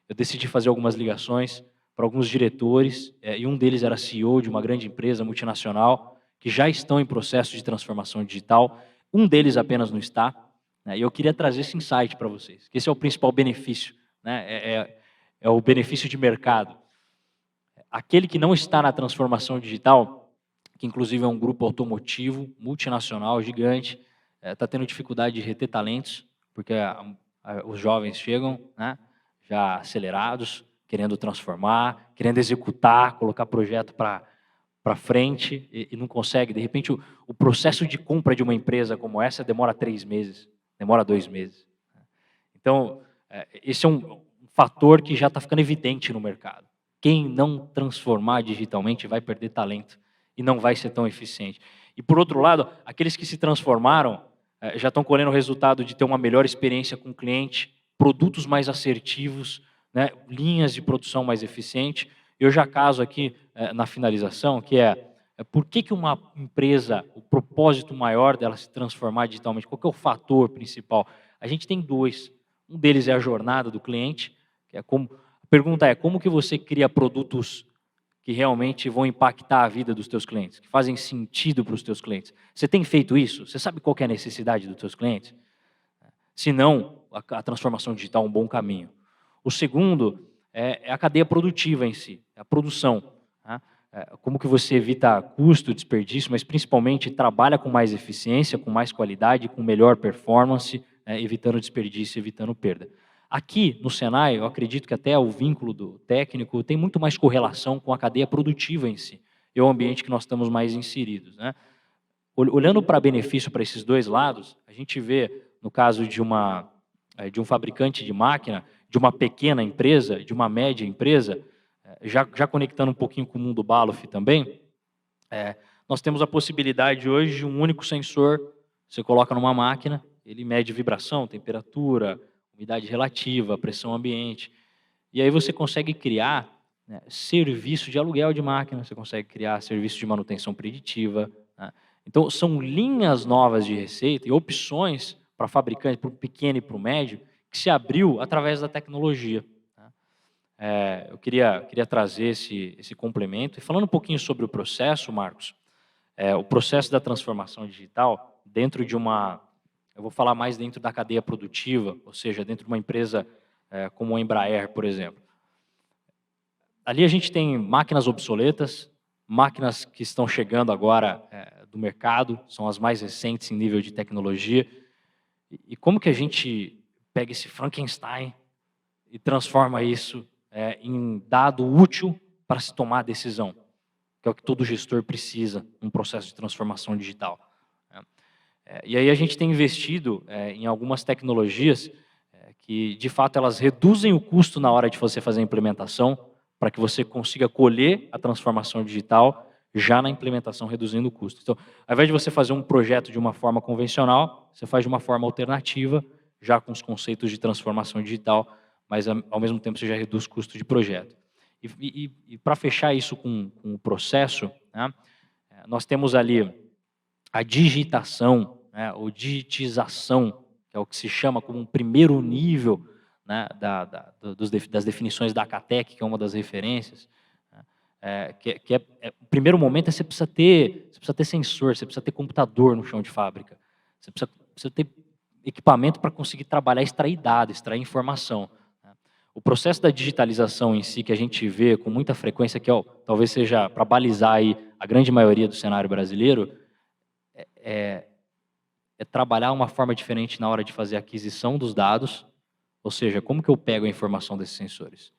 eu decidi fazer algumas ligações para alguns diretores, e um deles era CEO de uma grande empresa multinacional, que já estão em processo de transformação digital. Um deles apenas não está, né? E eu queria trazer esse insight para vocês, que esse é o principal benefício, né? É o benefício de mercado. Aquele que não está na transformação digital, que inclusive é um grupo automotivo, multinacional, gigante, está tendo dificuldade de reter talentos, porque os jovens chegam, né, já acelerados, querendo transformar, querendo executar, colocar projeto para frente e não consegue. De repente, o processo de compra de uma empresa como essa demora 3 meses, demora 2 meses. Então, esse é um fator que já está ficando evidente no mercado. Quem não transformar digitalmente vai perder talento e não vai ser tão eficiente. E, por outro lado, aqueles que se transformaram já estão colhendo o resultado de ter uma melhor experiência com o cliente, produtos mais assertivos, né, linhas de produção mais eficientes. Eu já caso aqui na finalização, que por que uma empresa, o propósito maior dela se transformar digitalmente, qual que é o fator principal? A gente tem 2. Um deles é a jornada do cliente, que é como... A pergunta é, como que você cria produtos que realmente vão impactar a vida dos teus clientes, que fazem sentido para os teus clientes? Você tem feito isso? Você sabe qual que é a necessidade dos teus clientes? Se não, a transformação digital é um bom caminho. O segundo é a cadeia produtiva em si, a produção. Tá? Como que você evita custo, desperdício, mas principalmente trabalha com mais eficiência, com mais qualidade, com melhor performance, evitando desperdício, evitando perda. Aqui no Senai, eu acredito que até o vínculo do técnico tem muito mais correlação com a cadeia produtiva em si. É o ambiente que nós estamos mais inseridos, né? Olhando para benefício para esses 2 lados, a gente vê, no caso de um fabricante de máquina, de uma pequena empresa, de uma média empresa, já conectando um pouquinho com o mundo Baloff também, nós temos a possibilidade hoje de um único sensor, você coloca numa máquina, ele mede vibração, temperatura, umidade relativa, pressão ambiente, e aí você consegue criar né, serviço de aluguel de máquina, você consegue criar serviço de manutenção preditiva, né? Então, são linhas novas de receita e opções para fabricantes, para o pequeno e para o médio, que se abriu através da tecnologia. Eu queria trazer esse complemento. E falando um pouquinho sobre o processo, Marcos, o processo da transformação digital, dentro de eu vou falar mais dentro da cadeia produtiva, ou seja, dentro de uma empresa como a Embraer, por exemplo. Ali a gente tem máquinas obsoletas, máquinas que estão chegando agora do mercado, são as mais recentes em nível de tecnologia. E como que a gente pega esse Frankenstein e transforma isso em dado útil para se tomar a decisão, que é o que todo gestor precisa num processo de transformação digital. E aí a gente tem investido em algumas tecnologias que, de fato, elas reduzem o custo na hora de você fazer a implementação, para que você consiga colher a transformação digital já na implementação, reduzindo o custo. Então, ao invés de você fazer um projeto de uma forma convencional, você faz de uma forma alternativa, já com os conceitos de transformação digital, mas ao mesmo tempo você já reduz o custo de projeto. E para fechar isso com o processo, né, nós temos ali a digitação, né, ou digitização, que é o que se chama como um primeiro nível, né, das definições da ACATEC, que é uma das referências. O primeiro momento você precisa ter sensor, você precisa ter computador no chão de fábrica, você precisa ter equipamento para conseguir trabalhar, extrair dados, extrair informação. O processo da digitalização em si, que a gente vê com muita frequência, que talvez seja para balizar aí a grande maioria do cenário brasileiro, é trabalhar uma forma diferente na hora de fazer a aquisição dos dados, ou seja, como que eu pego a informação desses sensores?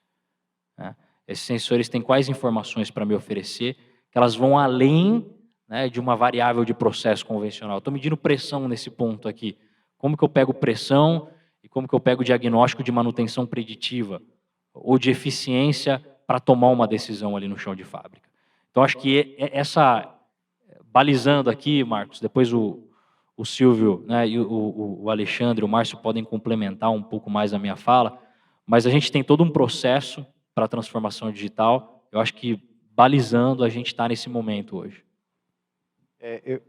Esses sensores têm quais informações para me oferecer, que elas vão além, né, de uma variável de processo convencional. Estou medindo pressão nesse ponto aqui. Como que eu pego pressão e como que eu pego o diagnóstico de manutenção preditiva ou de eficiência para tomar uma decisão ali no chão de fábrica? Então, acho que balizando aqui, Marcos, depois o Silvio, né, e o Alexandre, o Márcio podem complementar um pouco mais a minha fala, mas a gente tem todo um processo para a transformação digital. Eu acho que, balizando, a gente está nesse momento hoje.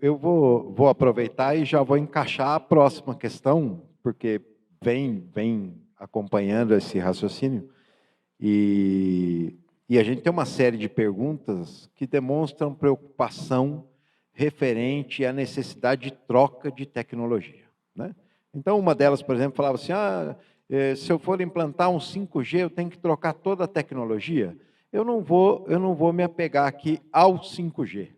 Eu vou aproveitar e já vou encaixar a próxima questão, porque vem acompanhando esse raciocínio, e a gente tem uma série de perguntas que demonstram preocupação referente à necessidade de troca de tecnologia, né? Então, uma delas, por exemplo, falava assim, se eu for implantar um 5G, eu tenho que trocar toda a tecnologia. Eu não vou me apegar aqui ao 5G,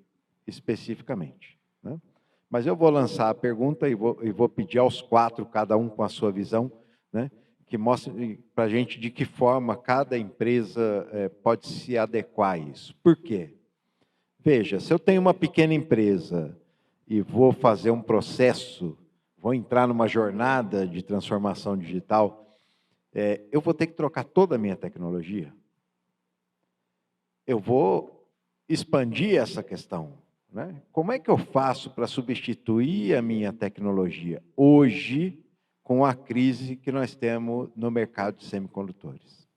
especificamente, né? Mas eu vou lançar a pergunta e vou pedir aos 4, cada um com a sua visão, né, que mostre para a gente de que forma cada empresa pode se adequar a isso. Por quê? Veja, se eu tenho uma pequena empresa e vou fazer um processo, vou entrar numa jornada de transformação digital, eu vou ter que trocar toda a minha tecnologia. Eu vou expandir essa questão, né? Como é que eu faço para substituir a minha tecnologia hoje com a crise que nós temos no mercado de semicondutores,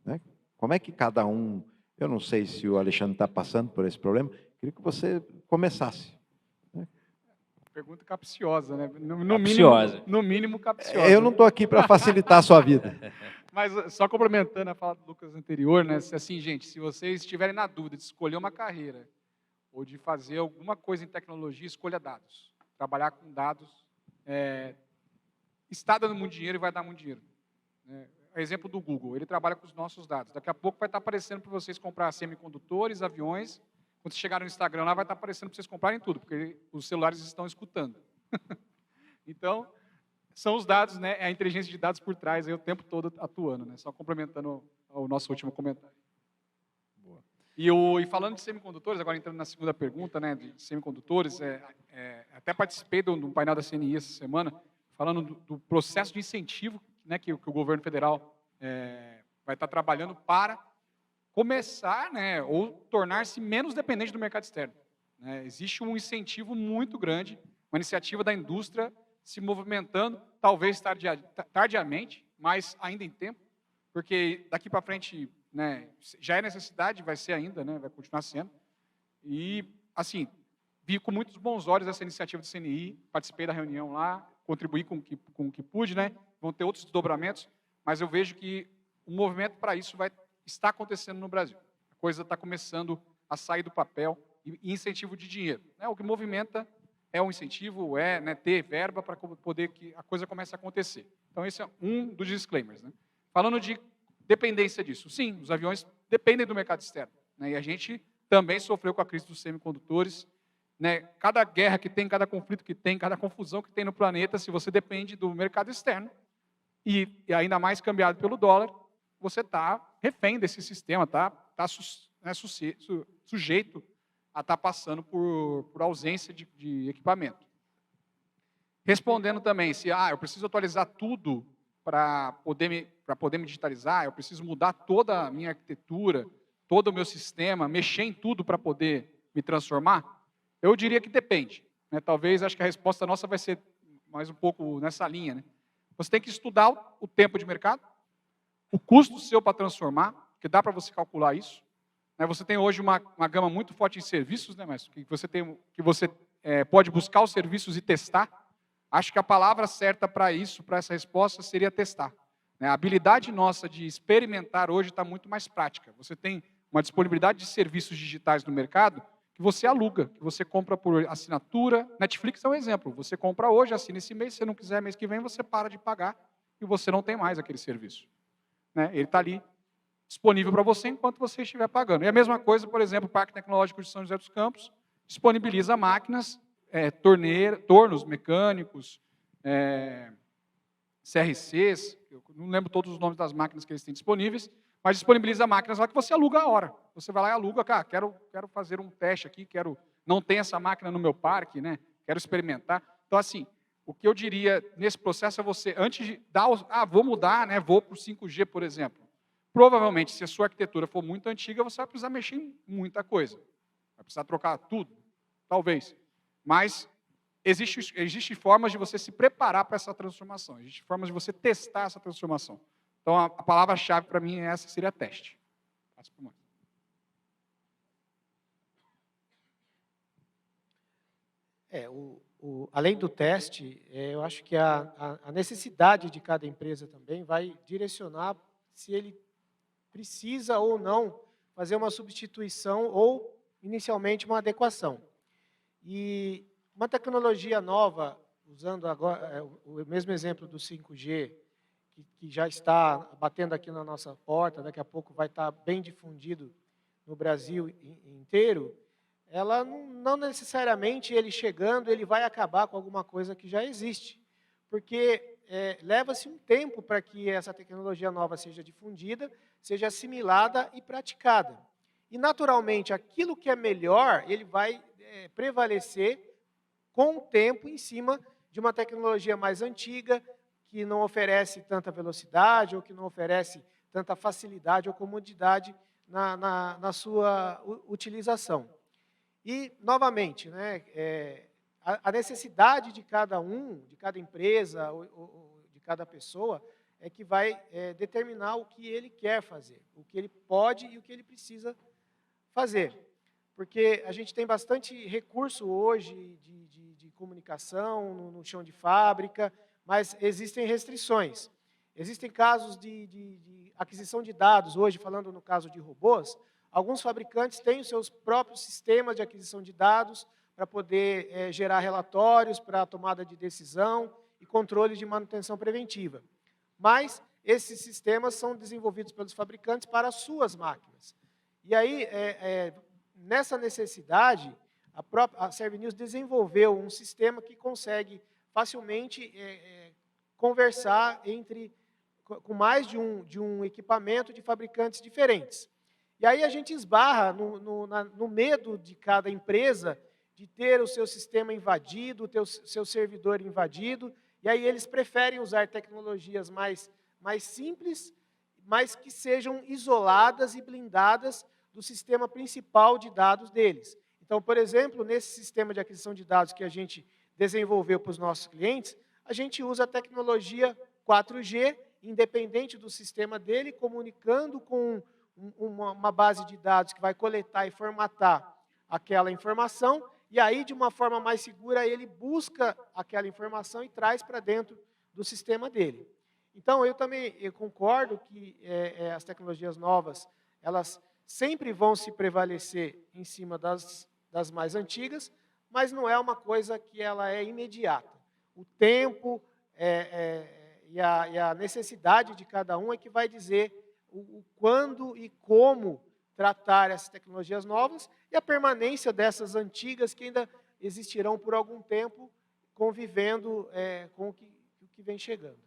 né? Como é que cada um... Eu não sei se o Alexandre está passando por esse problema, queria que você começasse. Pergunta capciosa, né? No mínimo capciosa. Eu não estou aqui para facilitar a sua vida. Mas só complementando a fala do Lucas anterior, né? Assim, gente, se vocês estiverem na dúvida de escolher uma carreira ou de fazer alguma coisa em tecnologia, escolha dados. Trabalhar com dados está dando muito dinheiro e vai dar muito dinheiro. Exemplo do Google, ele trabalha com os nossos dados. Daqui a pouco vai estar aparecendo para vocês comprar semicondutores, aviões. Quando vocês chegarem no Instagram lá, vai estar aparecendo para vocês comprarem tudo, porque os celulares estão escutando. Então, são os dados, né, a inteligência de dados por trás, aí, o tempo todo atuando, né? Só complementando o nosso último comentário. Boa. E falando de semicondutores, agora entrando na segunda pergunta, né, de semicondutores, até participei de um painel da CNI essa semana, falando do processo de incentivo, né, que o governo federal vai estar trabalhando para começar, né, ou tornar-se menos dependente do mercado externo, né? Existe um incentivo muito grande, uma iniciativa da indústria se movimentando, talvez tardiamente, mas ainda em tempo, porque daqui para frente né? Já é necessidade, vai ser ainda, né? Vai continuar sendo. E, assim, vi com muitos bons olhos essa iniciativa do CNI, participei da reunião lá, contribuí com o que pude, né? Vão ter outros desdobramentos, mas eu vejo que o movimento para isso está acontecendo no Brasil. A coisa está começando a sair do papel e incentivo de dinheiro, né? O que movimenta é um incentivo, né, ter verba para poder que a coisa comece a acontecer. Então, esse é um dos disclaimers, né? Falando de dependência disso. Sim, os aviões dependem do mercado externo, né? E a gente também sofreu com a crise dos semicondutores, né? Cada guerra que tem, cada conflito que tem, cada confusão que tem no planeta, se você depende do mercado externo, e ainda mais cambiado pelo dólar, você está refém desse sistema, está sujeito a estar passando por ausência de equipamento. Respondendo também, se eu preciso atualizar tudo para poder me digitalizar, eu preciso mudar toda a minha arquitetura, todo o meu sistema, mexer em tudo para poder me transformar, eu diria que depende, né? Talvez, acho que a resposta nossa vai ser mais um pouco nessa linha, né? Você tem que estudar o tempo de mercado, o custo seu para transformar, porque dá para você calcular isso, né? Você tem hoje uma gama muito forte em serviços, né, mas que você pode buscar os serviços e testar. Acho que a palavra certa para isso, para essa resposta, seria testar, né? A habilidade nossa de experimentar hoje está muito mais prática. Você tem uma disponibilidade de serviços digitais no mercado que você aluga, que você compra por assinatura. Netflix é um exemplo. Você compra hoje, assina esse mês, se você não quiser mês que vem, você para de pagar e você não tem mais aquele serviço, né? Ele está ali disponível para você enquanto você estiver pagando. E a mesma coisa, por exemplo, o Parque Tecnológico de São José dos Campos disponibiliza máquinas, tornos mecânicos, CRCs, eu não lembro todos os nomes das máquinas que eles têm disponíveis, mas disponibiliza máquinas lá que você aluga a hora. Você vai lá e aluga, cara, quero fazer um teste aqui, não tem essa máquina no meu parque, né? Quero experimentar. Então, assim, o que eu diria nesse processo é você, antes de dar, vou mudar, né? Vou para o 5G, por exemplo. Provavelmente, se a sua arquitetura for muito antiga, você vai precisar mexer em muita coisa. Vai precisar trocar tudo, talvez. Mas existe formas de você se preparar para essa transformação. Existem formas de você testar essa transformação. Então, a palavra-chave para mim é essa, seria teste. Além do teste, eu acho que a necessidade de cada empresa também vai direcionar se ele precisa ou não fazer uma substituição ou, inicialmente, uma adequação. E uma tecnologia nova, usando agora o mesmo exemplo do 5G, que já está batendo aqui na nossa porta, daqui a pouco vai estar bem difundido no Brasil inteiro, ela não necessariamente, ele chegando, ele vai acabar com alguma coisa que já existe, porque leva-se um tempo para que essa tecnologia nova seja difundida, seja assimilada e praticada. E, naturalmente, aquilo que é melhor, ele vai prevalecer com o tempo em cima de uma tecnologia mais antiga, que não oferece tanta velocidade ou que não oferece tanta facilidade ou comodidade na sua utilização. E, novamente, né, a necessidade de cada de cada empresa, ou de cada pessoa, é que vai determinar o que ele quer fazer, o que ele pode e o que ele precisa fazer. Porque a gente tem bastante recurso hoje de comunicação no chão de fábrica, mas existem restrições. Existem casos de aquisição de dados, hoje falando no caso de robôs, alguns fabricantes têm os seus próprios sistemas de aquisição de dados para poder gerar relatórios para a tomada de decisão e controle de manutenção preventiva. Mas esses sistemas são desenvolvidos pelos fabricantes para as suas máquinas. E aí, nessa necessidade, a Servinews desenvolveu um sistema que consegue facilmente conversar com mais de um equipamento de fabricantes diferentes. E aí a gente esbarra no medo de cada empresa de ter o seu sistema invadido, ter o seu servidor invadido, e aí eles preferem usar tecnologias mais simples, mas que sejam isoladas e blindadas do sistema principal de dados deles. Então, por exemplo, nesse sistema de aquisição de dados que a gente desenvolveu para os nossos clientes, a gente usa a tecnologia 4G, independente do sistema dele, comunicando com uma base de dados que vai coletar e formatar aquela informação, e aí, de uma forma mais segura, ele busca aquela informação e traz para dentro do sistema dele. Então, eu concordo que as tecnologias novas, elas sempre vão se prevalecer em cima das mais antigas, mas não é uma coisa que ela é imediata. O tempo e a necessidade de cada um é que vai dizer o quando e como tratar essas tecnologias novas e a permanência dessas antigas que ainda existirão por algum tempo, convivendo com o que vem chegando.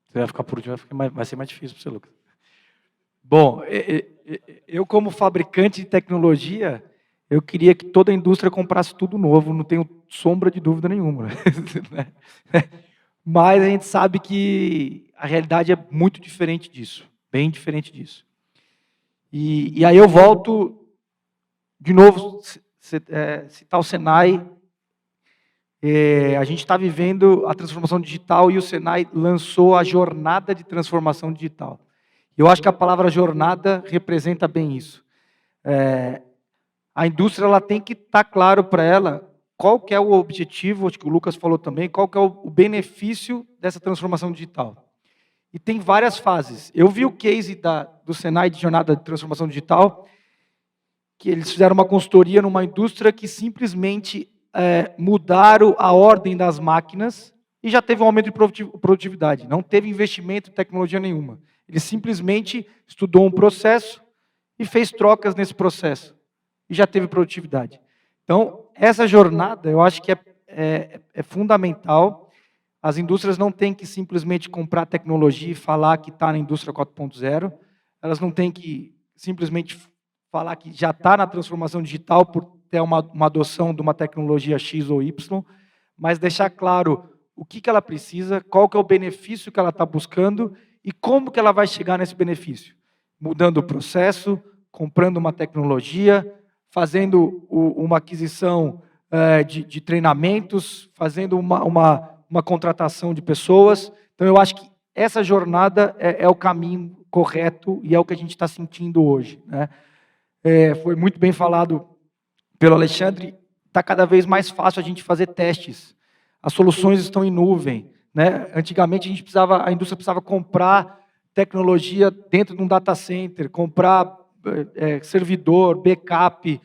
Você vai ficar por último, vai ser mais difícil para você, Lucas. Bom, eu como fabricante de tecnologia, eu queria que toda a indústria comprasse tudo novo, não tenho sombra de dúvida nenhuma. Mas a gente sabe que a realidade é muito diferente disso, bem diferente disso. E aí eu volto, de novo, citar o Senai. A gente está vivendo a transformação digital e o Senai lançou a jornada de transformação digital. Eu acho que a palavra jornada representa bem isso. A indústria ela tem que estar claro para ela qual que é o objetivo, acho que o Lucas falou também, qual que é o benefício dessa transformação digital. E tem várias fases. Eu vi o case do Senai de jornada de transformação digital, que eles fizeram uma consultoria numa indústria que simplesmente mudaram a ordem das máquinas e já teve um aumento de produtividade. Não teve investimento em tecnologia nenhuma. Ele simplesmente estudou um processo e fez trocas nesse processo. E já teve produtividade. Então, essa jornada, eu acho que é fundamental. As indústrias não têm que simplesmente comprar tecnologia e falar que está na indústria 4.0. Elas não têm que simplesmente falar que já está na transformação digital por ter uma adoção de uma tecnologia X ou Y, mas deixar claro o que ela precisa, qual que é o benefício que ela está buscando e como que ela vai chegar nesse benefício. Mudando o processo, comprando uma tecnologia, fazendo uma aquisição de treinamentos, fazendo uma contratação de pessoas. Então, eu acho que essa jornada é o caminho correto e é o que a gente está sentindo hoje, né? Foi muito bem falado pelo Alexandre, está cada vez mais fácil a gente fazer testes. As soluções estão em nuvem, né? Antigamente, a indústria precisava comprar tecnologia dentro de um data center, comprar servidor, backup,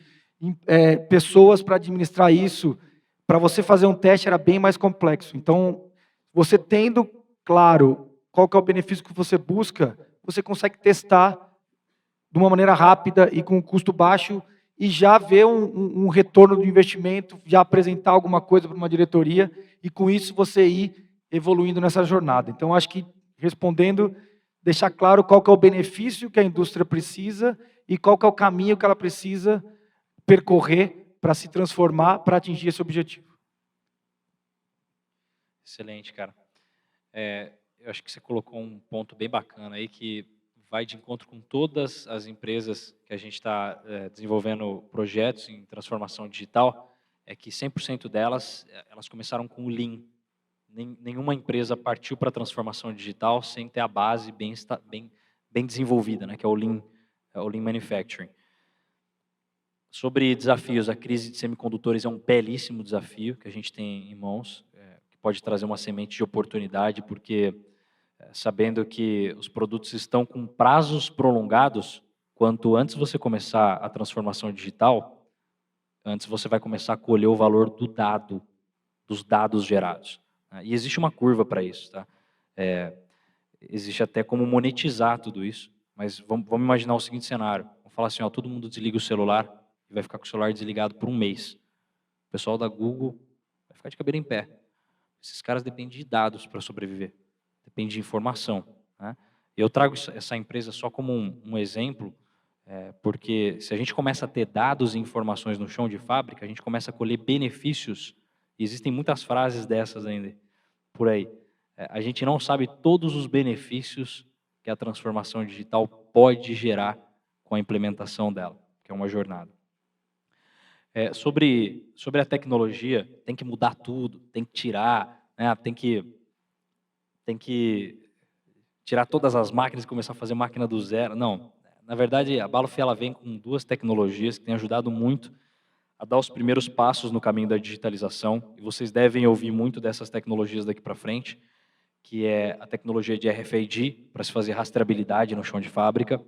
pessoas para administrar isso. Para você fazer um teste era bem mais complexo. Então, você tendo claro qual que é o benefício que você busca, você consegue testar de uma maneira rápida e com um custo baixo e já ver um retorno do investimento, já apresentar alguma coisa para uma diretoria e com isso você ir evoluindo nessa jornada. Então, acho que, respondendo, deixar claro qual que é o benefício que a indústria precisa e qual que é o caminho que ela precisa percorrer para se transformar, para atingir esse objetivo. Excelente, cara. Eu acho que você colocou um ponto bem bacana aí que vai de encontro com todas as empresas que a gente está desenvolvendo projetos em transformação digital, é que 100% delas, elas começaram com o Lean. Nenhuma empresa partiu para a transformação digital sem ter a base bem desenvolvida, né, que é o Lean Manufacturing. Sobre desafios, a crise de semicondutores é um belíssimo desafio que a gente tem em mãos, que pode trazer uma semente de oportunidade, porque sabendo que os produtos estão com prazos prolongados, quanto antes você começar a transformação digital, antes você vai começar a colher o valor dos dados gerados. E existe uma curva para isso, tá? Existe até como monetizar tudo isso, mas vamos imaginar o seguinte cenário. Vamos falar assim, ó, todo mundo desliga o celular e vai ficar com o celular desligado por um mês. O pessoal da Google vai ficar de cabelo em pé. Esses caras dependem de dados para sobreviver. Depende de informação, né? Eu trago essa empresa só como um exemplo, porque se a gente começa a ter dados e informações no chão de fábrica, a gente começa a colher benefícios, e existem muitas frases dessas ainda por aí. A gente não sabe todos os benefícios que a transformação digital pode gerar com a implementação dela, que é uma jornada. Sobre a tecnologia, tem que mudar tudo, tem que tirar, né, tem que tirar todas as máquinas e começar a fazer máquina do zero. Não. Na verdade, a Balluff ela vem com 2 tecnologias que têm ajudado muito a dar os primeiros passos no caminho da digitalização. E vocês devem ouvir muito dessas tecnologias daqui para frente, que é a tecnologia de RFID, para se fazer rastreabilidade no chão de fábrica,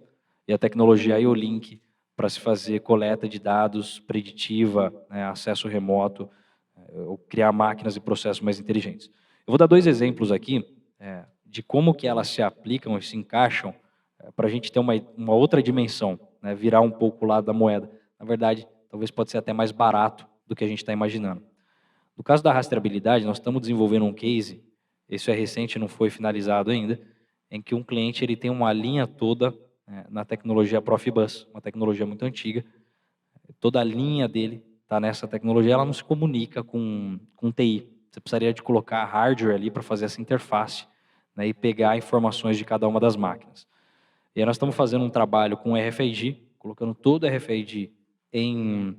e a tecnologia IO-Link, para se fazer coleta de dados preditiva, né, acesso remoto, ou criar máquinas e processos mais inteligentes. Eu vou dar 2 exemplos aqui de como que elas se aplicam e se encaixam para a gente ter uma outra dimensão, né, virar um pouco o lado da moeda. Na verdade, talvez pode ser até mais barato do que a gente está imaginando. No caso da rastreabilidade, nós estamos desenvolvendo um case, isso é recente, não foi finalizado ainda, em que um cliente ele tem uma linha toda na tecnologia Profibus, uma tecnologia muito antiga. Toda a linha dele está nessa tecnologia, ela não se comunica com TI. Você precisaria de colocar hardware ali para fazer essa interface, né, e pegar informações de cada uma das máquinas. E aí nós estamos fazendo um trabalho com RFID, colocando todo o RFID em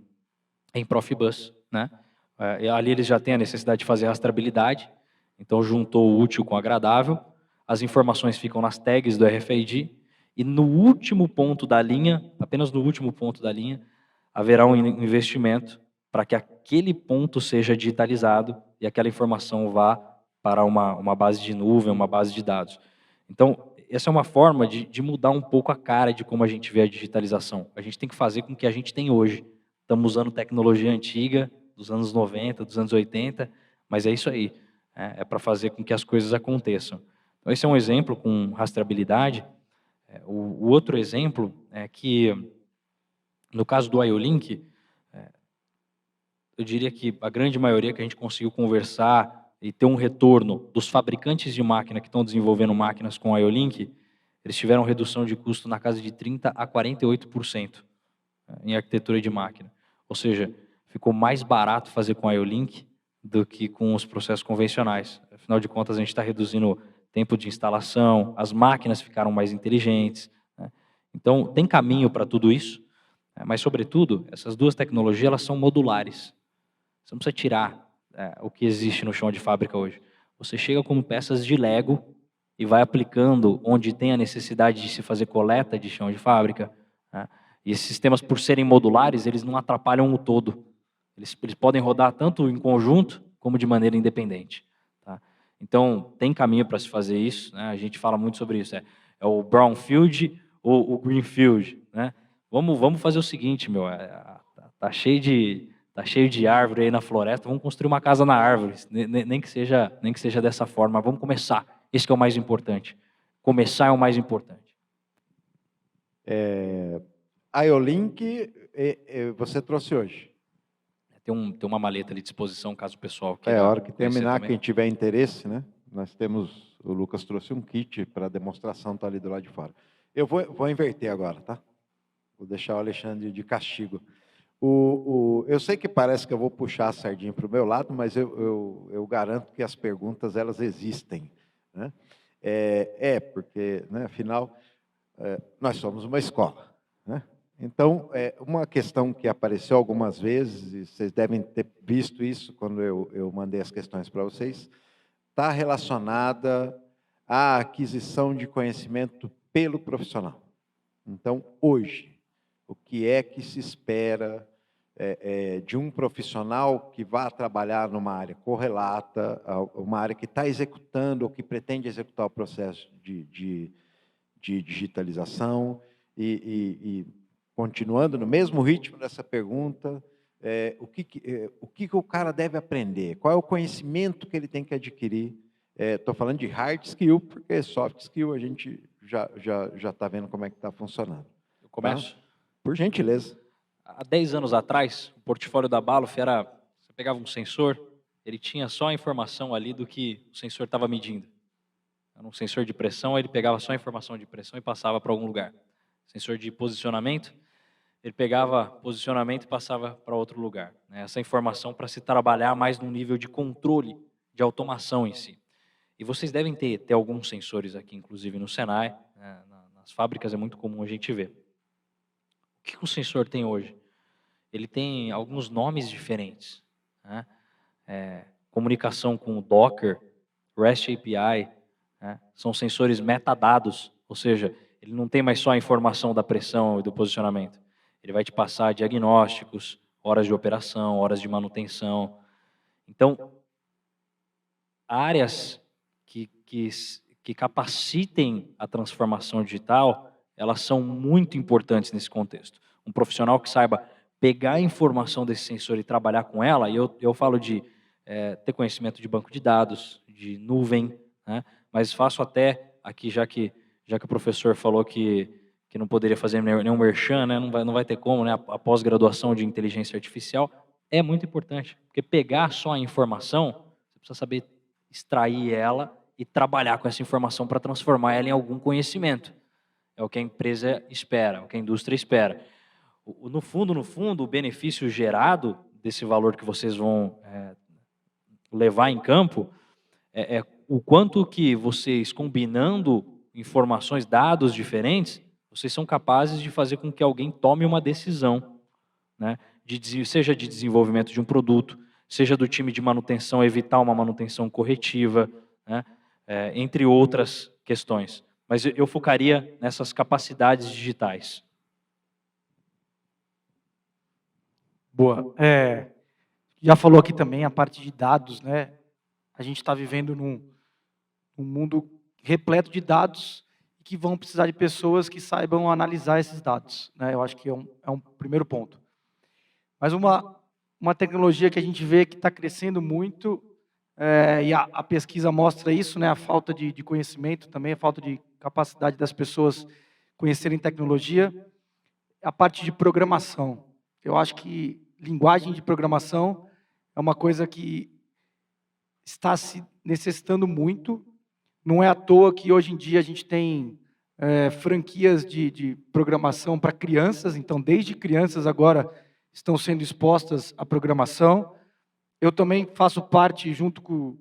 Profibus, né? Ali eles já têm a necessidade de fazer rastreabilidade, então juntou o útil com o agradável, as informações ficam nas tags do RFID, e no último ponto da linha, apenas no último ponto da linha, haverá um investimento para que aquele ponto seja digitalizado e aquela informação vá para uma base de nuvem, uma base de dados. Então, essa é uma forma de mudar um pouco a cara de como a gente vê a digitalização. A gente tem que fazer com o que a gente tem hoje. Estamos usando tecnologia antiga, dos anos 90, dos anos 80, mas é isso aí. É para fazer com que as coisas aconteçam. Então, esse é um exemplo com rastreabilidade. O outro exemplo é que, no caso do IO-Link, eu diria que a grande maioria que a gente conseguiu conversar e ter um retorno dos fabricantes de máquina que estão desenvolvendo máquinas com IO-Link, eles tiveram redução de custo na casa de 30% a 48% em arquitetura de máquina. Ou seja, ficou mais barato fazer com IO-Link do que com os processos convencionais. Afinal de contas, a gente está reduzindo o tempo de instalação, as máquinas ficaram mais inteligentes, né? Então, tem caminho para tudo isso, mas, sobretudo, essas 2 tecnologias elas são modulares. Você não precisa tirar o que existe no chão de fábrica hoje. Você chega como peças de Lego e vai aplicando onde tem a necessidade de se fazer coleta de chão de fábrica, né? E esses sistemas, por serem modulares, eles não atrapalham o todo. Eles podem rodar tanto em conjunto como de maneira independente. Tá? Então, tem caminho para se fazer isso, né? A gente fala muito sobre isso. É o brownfield ou o greenfield, né? Vamos fazer o seguinte, meu. Tá cheio de árvore aí na floresta. Vamos construir uma casa na árvore, nem que seja dessa forma. Vamos começar. Esse que é o mais importante. Começar é o mais importante. IO-Link, você trouxe hoje. Tem uma maleta ali à disposição, caso o pessoal queira. A hora que terminar, também. quem tiver interesse, né? Nós temos, o Lucas trouxe um kit para demonstração, está ali do lado de fora. Eu vou inverter agora, tá? Vou deixar o Alexandre de castigo. Eu sei que parece que eu vou puxar a sardinha para o meu lado, mas eu garanto que as perguntas, elas existem, né? Porque, né, afinal, nós somos uma escola, né? Então, uma questão que apareceu algumas vezes, e vocês devem ter visto isso quando eu mandei as questões para vocês, está relacionada à aquisição de conhecimento pelo profissional. Então, hoje, o que é que se espera de um profissional que vá trabalhar numa área correlata, uma área que está executando ou que pretende executar o processo de digitalização e continuando no mesmo ritmo dessa pergunta, o que o cara deve aprender? Qual é o conhecimento que ele tem que adquirir? Estou falando de hard skill, porque soft skill a gente já está vendo como é que está funcionando. Eu começo? Tá? Por gentileza. Há 10 anos atrás, o portfólio da Balluff era, você pegava um sensor, ele tinha só a informação ali do que o sensor estava medindo. Era um sensor de pressão, ele pegava só a informação de pressão e passava para algum lugar. Sensor de posicionamento, ele pegava posicionamento e passava para outro lugar. Essa informação para se trabalhar mais num nível de controle, de automação em si. E vocês devem ter alguns sensores aqui, inclusive no Senai, né, nas fábricas é muito comum a gente ver. O que o sensor tem hoje? Ele tem alguns nomes diferentes, né? Comunicação com o Docker, REST API, né? São sensores metadados, ou seja, ele não tem mais só a informação da pressão e do posicionamento. Ele vai te passar diagnósticos, horas de operação, horas de manutenção. Então, áreas que capacitem a transformação digital, elas são muito importantes nesse contexto. Um profissional que saiba pegar a informação desse sensor e trabalhar com ela, e eu falo de ter conhecimento de banco de dados, de nuvem, né? Mas faço até aqui, já que o professor falou que não poderia fazer nenhum merchan, né? Não vai ter como, né? A pós-graduação de inteligência artificial é muito importante, porque pegar só a informação, você precisa saber extrair ela e trabalhar com essa informação para transformar ela em algum conhecimento. É o que a empresa espera, é o que a indústria espera. No fundo, o benefício gerado desse valor que vocês vão levar em campo é o quanto que vocês, combinando informações, dados diferentes, vocês são capazes de fazer com que alguém tome uma decisão, né? Seja de desenvolvimento de um produto, seja do time de manutenção evitar uma manutenção corretiva, né? Entre outras questões. Mas eu focaria nessas capacidades digitais. Boa. Já falou aqui também a parte de dados, né? A gente está vivendo num mundo repleto de dados que vão precisar de pessoas que saibam analisar esses dados, né? Eu acho que é um primeiro ponto. Mas uma tecnologia que a gente vê que está crescendo muito, e a pesquisa mostra isso, né? A falta de conhecimento também, a falta de capacidade das pessoas conhecerem tecnologia, a parte de programação. Eu acho que linguagem de programação é uma coisa que está se necessitando muito. Não é à toa que hoje em dia a gente tem franquias de programação para crianças, então desde crianças agora estão sendo expostas à programação. Eu também faço parte, junto com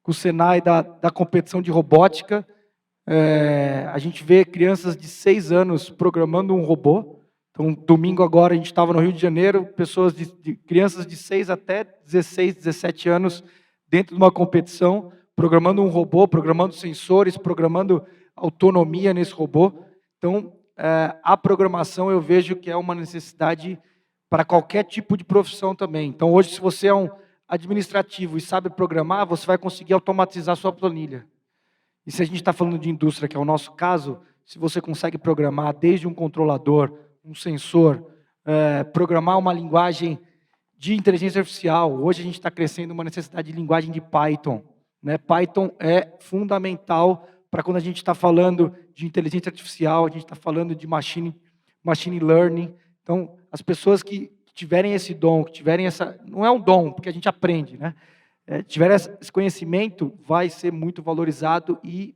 o Senai, da competição de robótica. A gente vê crianças de 6 anos programando um robô. Então, domingo agora, a gente estava no Rio de Janeiro, crianças de 6 até 16, 17 anos, dentro de uma competição, programando um robô, programando sensores, programando autonomia nesse robô. Então, a programação eu vejo que é uma necessidade para qualquer tipo de profissão também. Então, hoje, se você é um administrativo e sabe programar, você vai conseguir automatizar a sua planilha. E se a gente está falando de indústria, que é o nosso caso, se você consegue programar desde um controlador, um sensor, programar uma linguagem de inteligência artificial. Hoje a gente está crescendo uma necessidade de linguagem de Python, né? Python é fundamental para quando a gente está falando de inteligência artificial, a gente está falando de machine learning. Então, as pessoas que tiverem esse dom, que tiverem essa... Não é um dom, porque a gente aprende, né? Tiver esse conhecimento, vai ser muito valorizado e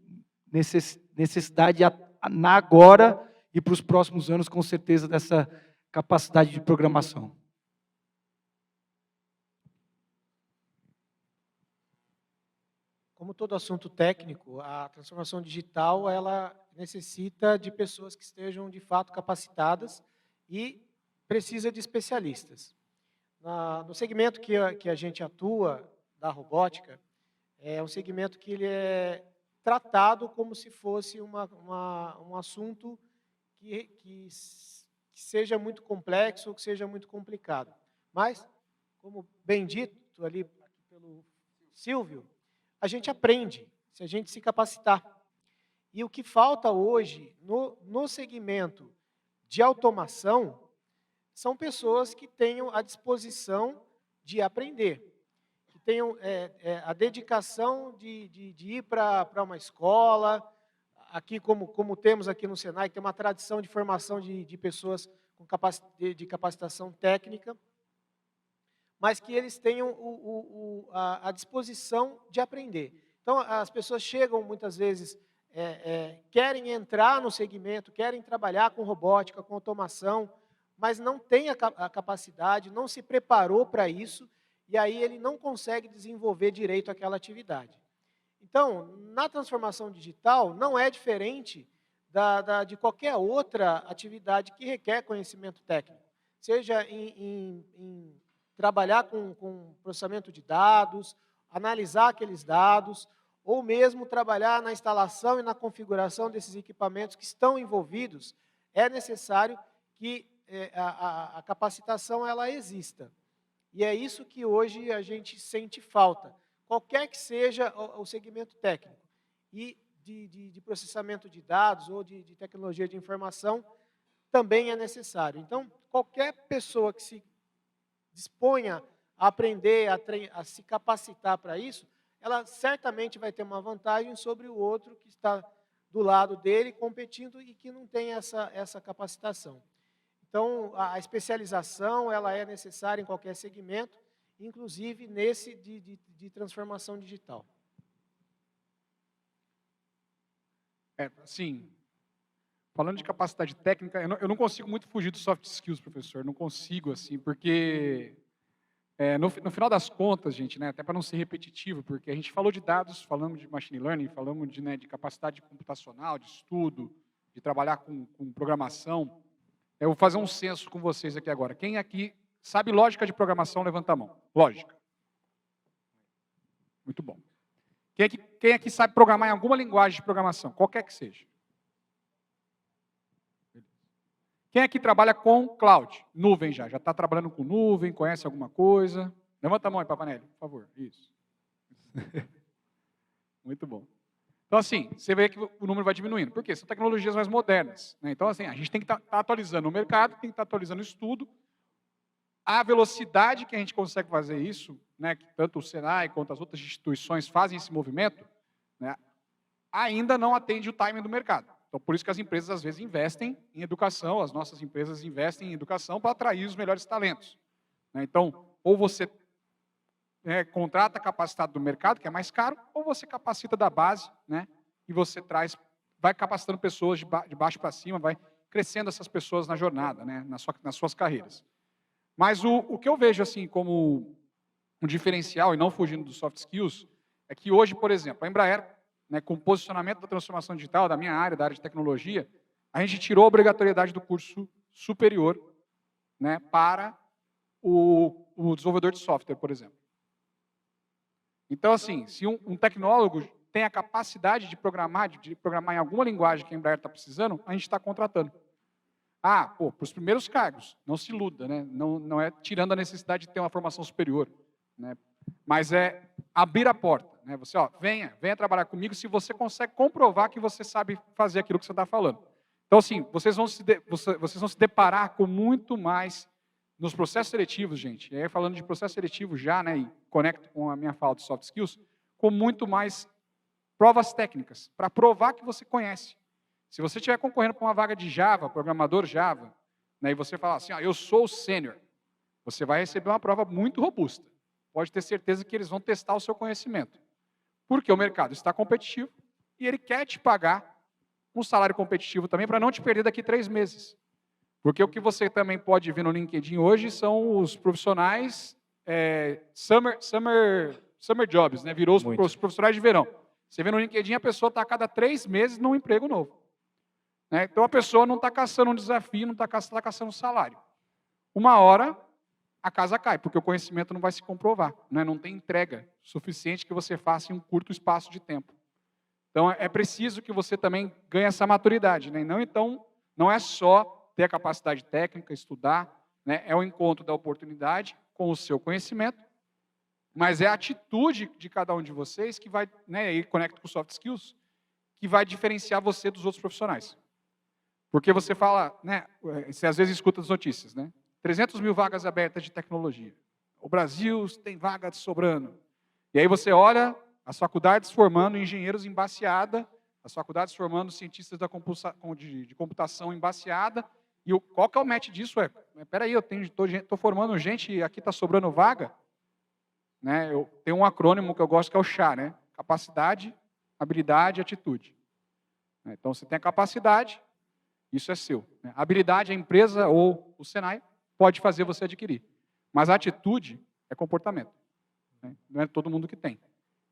necessidade na agora e para os próximos anos, com certeza, dessa capacidade de programação. Como todo assunto técnico, a transformação digital ela necessita de pessoas que estejam, de fato, capacitadas e precisa de especialistas. No segmento que a gente atua, da robótica, é um segmento que ele é tratado como se fosse um assunto que seja muito complexo ou que seja muito complicado. Mas, como bem dito ali pelo Silvio, a gente aprende se a gente se capacitar. E o que falta hoje no segmento de automação são pessoas que tenham a disposição de aprender, que tenham a dedicação de ir para uma escola, aqui como temos aqui no Senai, que tem uma tradição de formação de pessoas com de capacitação técnica, mas que eles tenham a disposição de aprender. Então, as pessoas chegam muitas vezes, querem entrar no segmento, querem trabalhar com robótica, com automação, mas não tem a capacidade, não se preparou para isso, e aí ele não consegue desenvolver direito aquela atividade. Então, na transformação digital, não é diferente de qualquer outra atividade que requer conhecimento técnico, seja em trabalhar com processamento de dados, analisar aqueles dados, ou mesmo trabalhar na instalação e na configuração desses equipamentos que estão envolvidos, é necessário que a capacitação ela exista. E é isso que hoje a gente sente falta, qualquer que seja o segmento técnico. E de processamento de dados ou de tecnologia de informação também é necessário. Então, qualquer pessoa que se disponha a aprender, a se capacitar para isso, ela certamente vai ter uma vantagem sobre o outro que está do lado dele competindo e que não tem essa capacitação. Então, a especialização ela é necessária em qualquer segmento, inclusive nesse de transformação digital. Sim. Falando de capacidade técnica, eu não consigo muito fugir dos soft skills, professor. Não consigo, assim, porque no final das contas, gente, né, até para não ser repetitivo, porque a gente falou de dados, falamos de machine learning, falamos de capacidade computacional, de estudo, de trabalhar com programação. Eu vou fazer um censo com vocês aqui agora. Quem aqui sabe lógica de programação, levanta a mão. Lógica. Muito bom. Quem aqui sabe programar em alguma linguagem de programação, qualquer que seja? Quem aqui trabalha com cloud? Nuvem já está trabalhando com nuvem, conhece alguma coisa? Levanta a mão aí, Pavanelli, por favor. Isso. Muito bom. Então, assim, você vê que o número vai diminuindo. Por quê? São tecnologias mais modernas, né? Então, assim, a gente tem que estar atualizando o mercado, tem que estar atualizando o estudo. A velocidade que a gente consegue fazer isso, né, que tanto o Senai quanto as outras instituições fazem esse movimento, né, ainda não atende o timing do mercado. Então, por isso que as empresas, às vezes, investem em educação, as nossas empresas investem em educação para atrair os melhores talentos, né? Então, ou você contrata capacitado do mercado, que é mais caro, ou você capacita da base, né, e você vai capacitando pessoas de baixo para cima, vai crescendo essas pessoas na jornada, né, nas suas carreiras. Mas o que eu vejo assim como um diferencial, e não fugindo dos soft skills, é que hoje, por exemplo, a Embraer, né, com o posicionamento da transformação digital, da minha área, da área de tecnologia, a gente tirou a obrigatoriedade do curso superior, né, para o desenvolvedor de software, por exemplo. Então, assim, se um tecnólogo tem a capacidade de programar em alguma linguagem que a Embraer está precisando, a gente está contratando. Para os primeiros cargos, não se iluda, né? Não é tirando a necessidade de ter uma formação superior, né? Mas é abrir a porta, né? Você, venha trabalhar comigo se você consegue comprovar que você sabe fazer aquilo que você está falando. Então, assim, vocês vão se deparar com muito mais nos processos seletivos, gente. E aí, falando de processo seletivo já, né, e conecto com a minha fala de soft skills, com muito mais provas técnicas, para provar que você conhece. Se você estiver concorrendo para uma vaga de Java, programador Java, né, e você falar assim, eu sou o sênior, você vai receber uma prova muito robusta. Pode ter certeza que eles vão testar o seu conhecimento. Porque o mercado está competitivo e ele quer te pagar um salário competitivo também para não te perder daqui 3 meses. Porque o que você também pode ver no LinkedIn hoje são os profissionais summer jobs, né? Virou os profissionais de verão. Você vê no LinkedIn, a pessoa está a cada 3 meses num emprego novo. Né? Então, a pessoa não está caçando um desafio, não está caçando um salário. Uma hora, a casa cai, porque o conhecimento não vai se comprovar. Né? Não tem entrega suficiente que você faça em um curto espaço de tempo. Então, é preciso que você também ganhe essa maturidade. Né? Então, não é só ter a capacidade técnica, estudar, né? É o encontro da oportunidade com o seu conhecimento, mas é a atitude de cada um de vocês que vai, né, e conecta com soft skills, que vai diferenciar você dos outros profissionais. Porque você fala, né, você às vezes escuta as notícias, né? 300 mil vagas abertas de tecnologia. O Brasil tem vagas sobrando. E aí você olha as faculdades formando engenheiros em Baseada, as faculdades formando cientistas de computação em Baseada, e qual que é o match disso? Espera aí, eu estou formando gente e aqui está sobrando vaga? Né? Eu tenho um acrônimo que eu gosto que é o CHA, né? Capacidade, habilidade e atitude. Então, você tem a capacidade, isso é seu. Né? A habilidade, a empresa ou o Senai pode fazer você adquirir. Mas a atitude é comportamento. Né? Não é todo mundo que tem.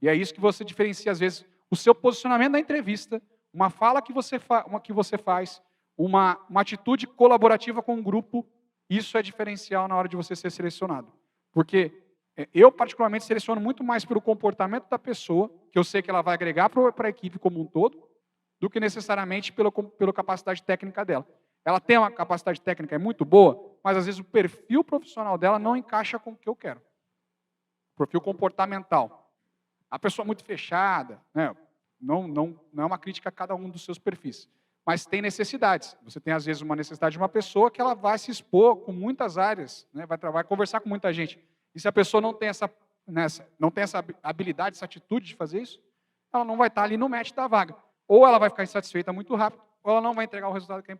E é isso que você diferencia, às vezes, o seu posicionamento na entrevista, uma fala que você faz, uma atitude colaborativa com um grupo, isso é diferencial na hora de você ser selecionado. Porque Eu, particularmente, seleciono muito mais pelo comportamento da pessoa, que eu sei que ela vai agregar para a equipe como um todo, do que necessariamente pela capacidade técnica dela. Ela tem uma capacidade técnica muito boa, mas às vezes o perfil profissional dela não encaixa com o que eu quero. Perfil comportamental. A pessoa muito fechada, né? Não é uma crítica a cada um dos seus perfis, mas tem necessidades. Você tem, às vezes, uma necessidade de uma pessoa que ela vai se expor com muitas áreas, né? Vai conversar com muita gente. E se a pessoa não tem essa habilidade, essa atitude de fazer isso, ela não vai estar ali no match da vaga. Ou ela vai ficar insatisfeita muito rápido, ou ela não vai entregar o resultado que a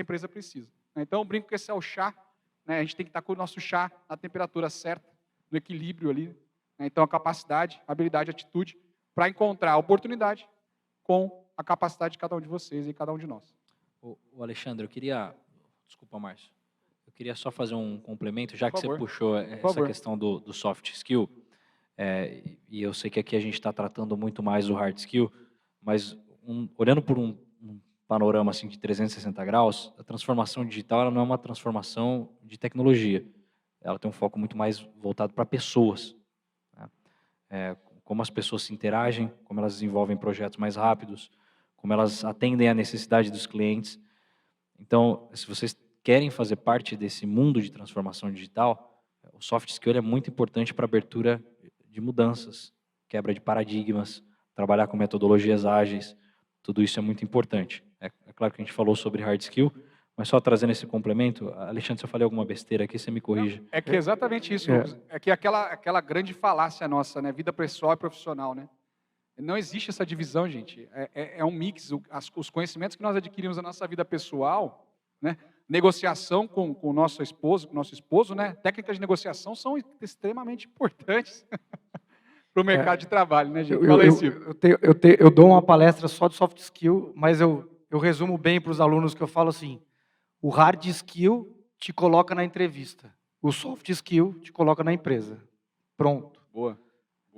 empresa precisa. Então, eu brinco que esse é o chá, né? A gente tem que estar com o nosso chá na temperatura certa, no equilíbrio ali. Né? Então, a capacidade, a habilidade, a atitude, para encontrar a oportunidade com a capacidade de cada um de vocês e cada um de nós. O Alexandre, eu queria... Desculpa, Márcio. Eu queria só fazer um complemento, já que você favor. puxou essa favor. questão do soft skill, e eu sei que aqui a gente está tratando muito mais do hard skill, mas olhando por um panorama assim, de 360 graus, a transformação digital ela não é uma transformação de tecnologia. Ela tem um foco muito mais voltado para pessoas. Né? Como as pessoas se interagem, como elas desenvolvem projetos mais rápidos, como elas atendem à necessidade dos clientes. Então, se vocês querem fazer parte desse mundo de transformação digital, o soft skill é muito importante para a abertura de mudanças, quebra de paradigmas, trabalhar com metodologias ágeis, tudo isso é muito importante. É claro que a gente falou sobre hard skill, mas só trazendo esse complemento, Alexandre, se eu falei alguma besteira aqui, você me corrige. É que é exatamente isso, Lucas. É que aquela grande falácia nossa, né? Vida pessoal e profissional, né? Não existe essa divisão, gente. É um mix. Os conhecimentos que nós adquirimos na nossa vida pessoal, né? Negociação com o nosso esposo, né? Técnicas de negociação são extremamente importantes para o mercado de trabalho, né, gente? Fala aí, Silvio. Eu dou uma palestra só de soft skill, mas eu resumo bem para os alunos que eu falo assim, o hard skill te coloca na entrevista, o soft skill te coloca na empresa. Pronto. Boa.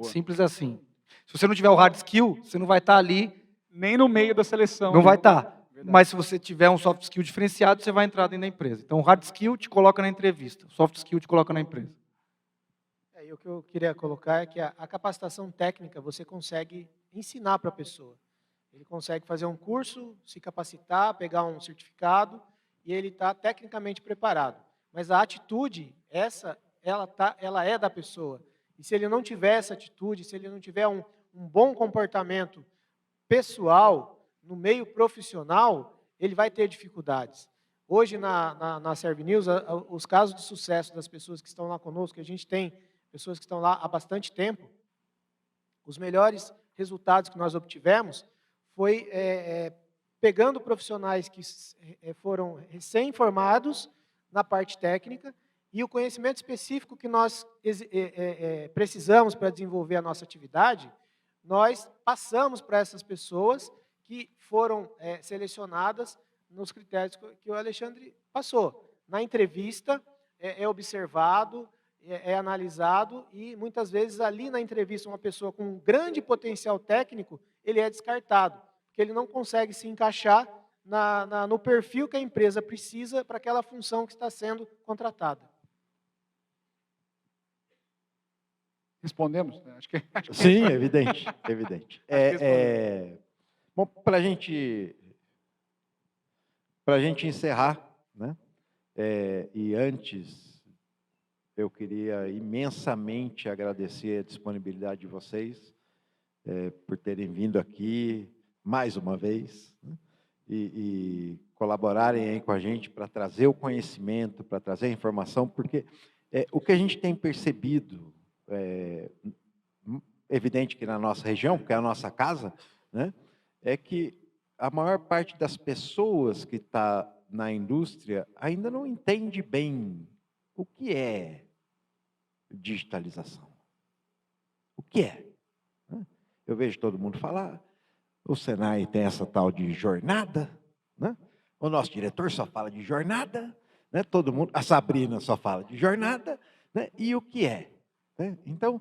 Simples assim. Se você não tiver o hard skill, você não vai estar ali. Nem no meio da seleção. Não né? vai estar. Verdade. Mas se você tiver um soft skill diferenciado, você vai entrar dentro da empresa. Então, o hard skill te coloca na entrevista, o soft skill te coloca na empresa. E o que eu queria colocar é que a capacitação técnica você consegue ensinar para a pessoa. Ele consegue fazer um curso, se capacitar, pegar um certificado e ele está tecnicamente preparado. Mas a atitude, ela é da pessoa. E se ele não tiver essa atitude, se ele não tiver um bom comportamento pessoal, no meio profissional, ele vai ter dificuldades. Hoje, na Servinews, os casos de sucesso das pessoas que estão lá conosco, a gente tem pessoas que estão lá há bastante tempo, os melhores resultados que nós obtivemos foi pegando profissionais que foram recém-formados na parte técnica e o conhecimento específico que nós precisamos para desenvolver a nossa atividade, nós passamos para essas pessoas que foram selecionadas nos critérios que o Alexandre passou. Na entrevista, é observado, é analisado e, muitas vezes, ali na entrevista, uma pessoa com um grande potencial técnico, ele é descartado, porque ele não consegue se encaixar no perfil que a empresa precisa para aquela função que está sendo contratada. Respondemos? Acho que Sim, evidente, evidente. Bom, para a gente encerrar, né? E antes, eu queria imensamente agradecer a disponibilidade de vocês por terem vindo aqui mais uma vez, né? E colaborarem aí com a gente para trazer o conhecimento, para trazer a informação, porque o que a gente tem percebido, evidente que na nossa região, que é a nossa casa, né, é que a maior parte das pessoas que está na indústria ainda não entende bem o que é digitalização. O que é? Eu vejo todo mundo falar, o Senai tem essa tal de jornada, né? O nosso diretor só fala de jornada, né? Todo mundo, a Sabrina só fala de jornada, né? E o que é? Né? Então,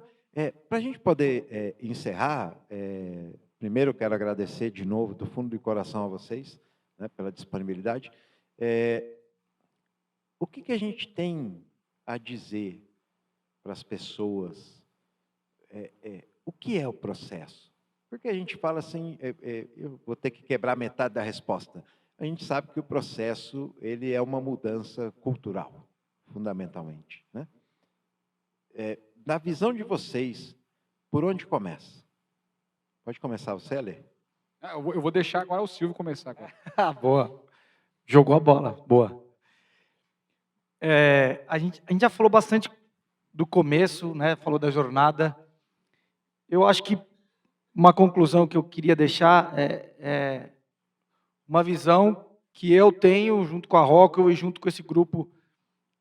para a gente poder encerrar, primeiro eu quero agradecer de novo, do fundo do coração a vocês, né, pela disponibilidade. O que a gente tem a dizer para as pessoas o que é o processo. Porque a gente fala assim, eu vou ter que quebrar metade da resposta. A gente sabe que o processo ele é uma mudança cultural, fundamentalmente, né? Na visão de vocês, por onde começa? Pode começar você, Ale? Eu vou deixar agora o Silvio começar. Cara. Ah, boa. Jogou a bola, boa. A gente já falou bastante do começo, né? Falou da jornada. Eu acho que uma conclusão que eu queria deixar é uma visão que eu tenho junto com a Rockwell e junto com esse grupo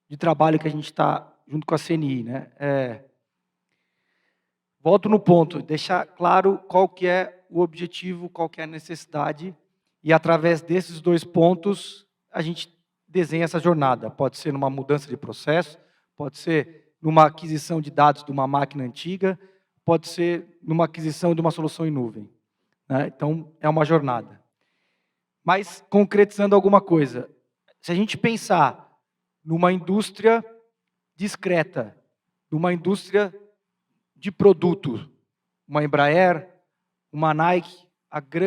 de trabalho que a gente está junto com a CNI, né? Volto no ponto, deixar claro qual que é o objetivo, qual que é a necessidade, e através desses dois pontos a gente desenha essa jornada. Pode ser numa mudança de processo, pode ser numa aquisição de dados de uma máquina antiga, pode ser numa aquisição de uma solução em nuvem, né? Então, é uma jornada. Mas, concretizando alguma coisa, se a gente pensar numa indústria discreta, numa indústria de produto, uma Embraer, uma Nike,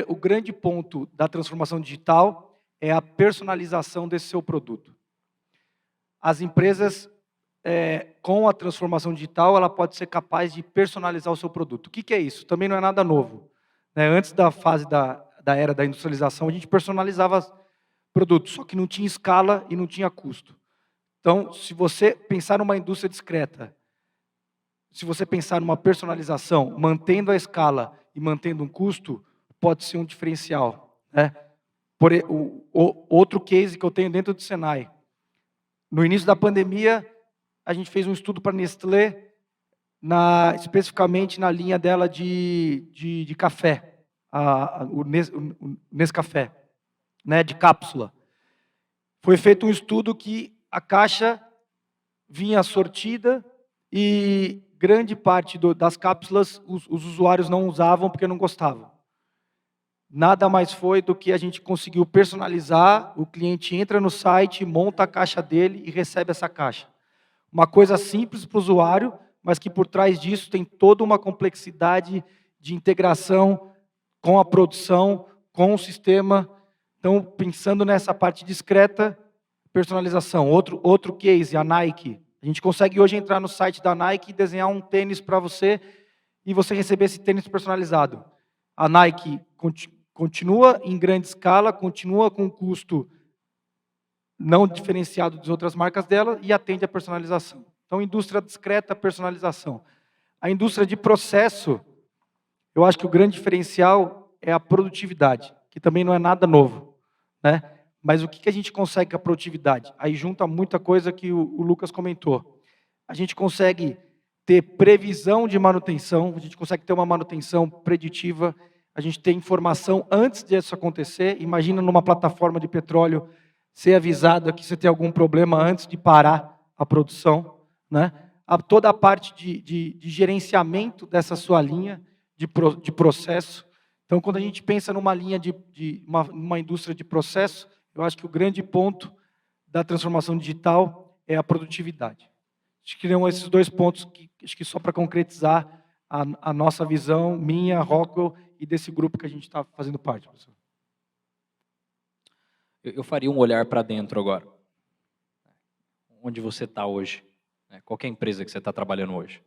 o grande ponto da transformação digital é a personalização desse seu produto. As empresas, com a transformação digital, ela pode ser capaz de personalizar o seu produto. O que é isso? Também não é nada novo, né? Antes da fase da era da industrialização, a gente personalizava produtos, só que não tinha escala e não tinha custo. Então, se você pensar numa indústria discreta, se você pensar numa personalização, mantendo a escala e mantendo um custo, pode ser um diferencial, né? Outro case que eu tenho dentro do Senai. No início da pandemia, a gente fez um estudo para a Nestlé, especificamente na linha dela de café, o Nescafé, né, de cápsula. Foi feito um estudo que a caixa vinha sortida e grande parte das cápsulas os usuários não usavam porque não gostavam. Nada mais foi do que a gente conseguiu personalizar, o cliente entra no site, monta a caixa dele e recebe essa caixa. Uma coisa simples para o usuário, mas que por trás disso tem toda uma complexidade de integração com a produção, com o sistema. Então, pensando nessa parte discreta, personalização. Outro case, a Nike. A gente consegue hoje entrar no site da Nike e desenhar um tênis para você e você receber esse tênis personalizado. A Nike continua em grande escala, continua com um custo não diferenciado das outras marcas dela e atende a personalização. Então, indústria discreta, personalização. A indústria de processo, eu acho que o grande diferencial é a produtividade, que também não é nada novo, né? Mas o que a gente consegue com a produtividade? Aí junta muita coisa que o Lucas comentou. A gente consegue ter previsão de manutenção, a gente consegue ter uma manutenção preditiva, a gente tem informação antes disso acontecer. Imagina numa plataforma de petróleo ser avisado que você tem algum problema antes de parar a produção, né? Toda a parte de gerenciamento dessa sua linha de processo. Então, quando a gente pensa numa linha uma indústria de processo, eu acho que o grande ponto da transformação digital é a produtividade. Acho que são esses dois pontos, acho que só para concretizar a nossa visão, minha, Rockwell, e desse grupo que a gente está fazendo parte, professor. Eu faria um olhar para dentro agora. Onde você está hoje? Qual é a empresa que você está trabalhando hoje?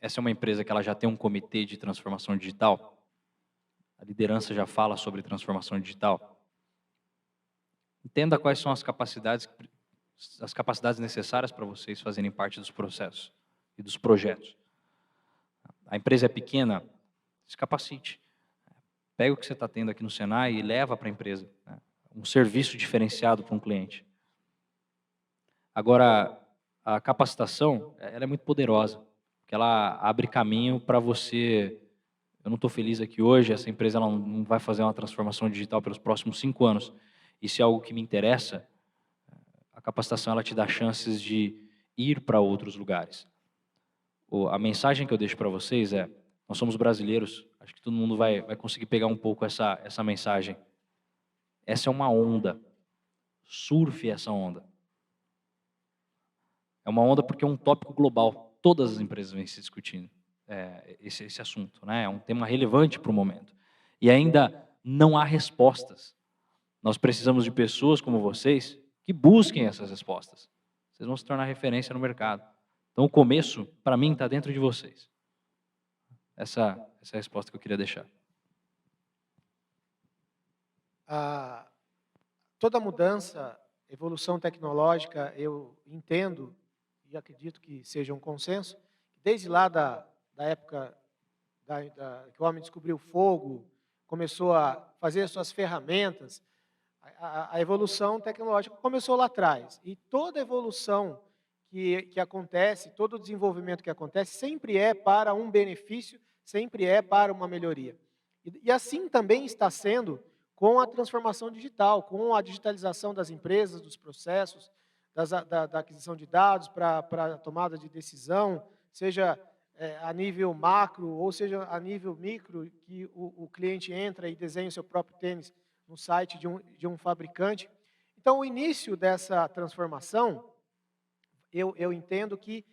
Essa é uma empresa que ela já tem um comitê de transformação digital? A liderança já fala sobre transformação digital? Entenda quais são as capacidades necessárias para vocês fazerem parte dos processos e dos projetos. A empresa é pequena, se capacite. Pega o que você está tendo aqui no Senai e leva para a empresa, né? Um serviço diferenciado para um cliente. Agora, a capacitação, ela é muito poderosa, porque ela abre caminho para você. Eu não estou feliz aqui hoje, essa empresa ela não vai fazer uma transformação digital pelos próximos 5 anos. Isso é algo que me interessa. A capacitação ela te dá chances de ir para outros lugares. A mensagem que eu deixo para vocês é: nós somos brasileiros, acho que todo mundo vai conseguir pegar um pouco essa mensagem. Essa é uma onda. Surfe essa onda. É uma onda porque é um tópico global. todas as empresas vêm se discutindo esse assunto, né? É um tema relevante para o momento. E ainda não há respostas. Nós precisamos de pessoas como vocês que busquem essas respostas. Vocês vão se tornar referência no mercado. Então, o começo, para mim, está dentro de vocês. Essa é a resposta que eu queria deixar. Toda mudança, evolução tecnológica, eu entendo e acredito que seja um consenso, desde lá da época que o homem descobriu o fogo, começou a fazer suas ferramentas, a evolução tecnológica começou lá atrás. E toda evolução que acontece, todo o desenvolvimento que acontece, sempre é para um benefício, sempre é para uma melhoria. E assim também está sendo com a transformação digital, com a digitalização das empresas, dos processos, da aquisição de dados para a tomada de decisão, seja a nível macro ou seja a nível micro, que o cliente entra e desenha o seu próprio tênis no site de um fabricante. Então, o início dessa transformação, eu entendo que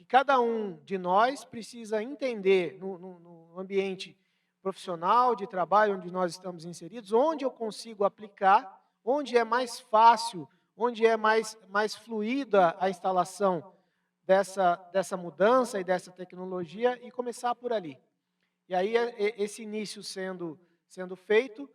cada um de nós precisa entender no ambiente profissional, de trabalho, onde nós estamos inseridos, onde eu consigo aplicar, onde é mais fácil, onde é mais fluida a instalação dessa mudança e dessa tecnologia e começar por ali. E aí, esse início sendo feito,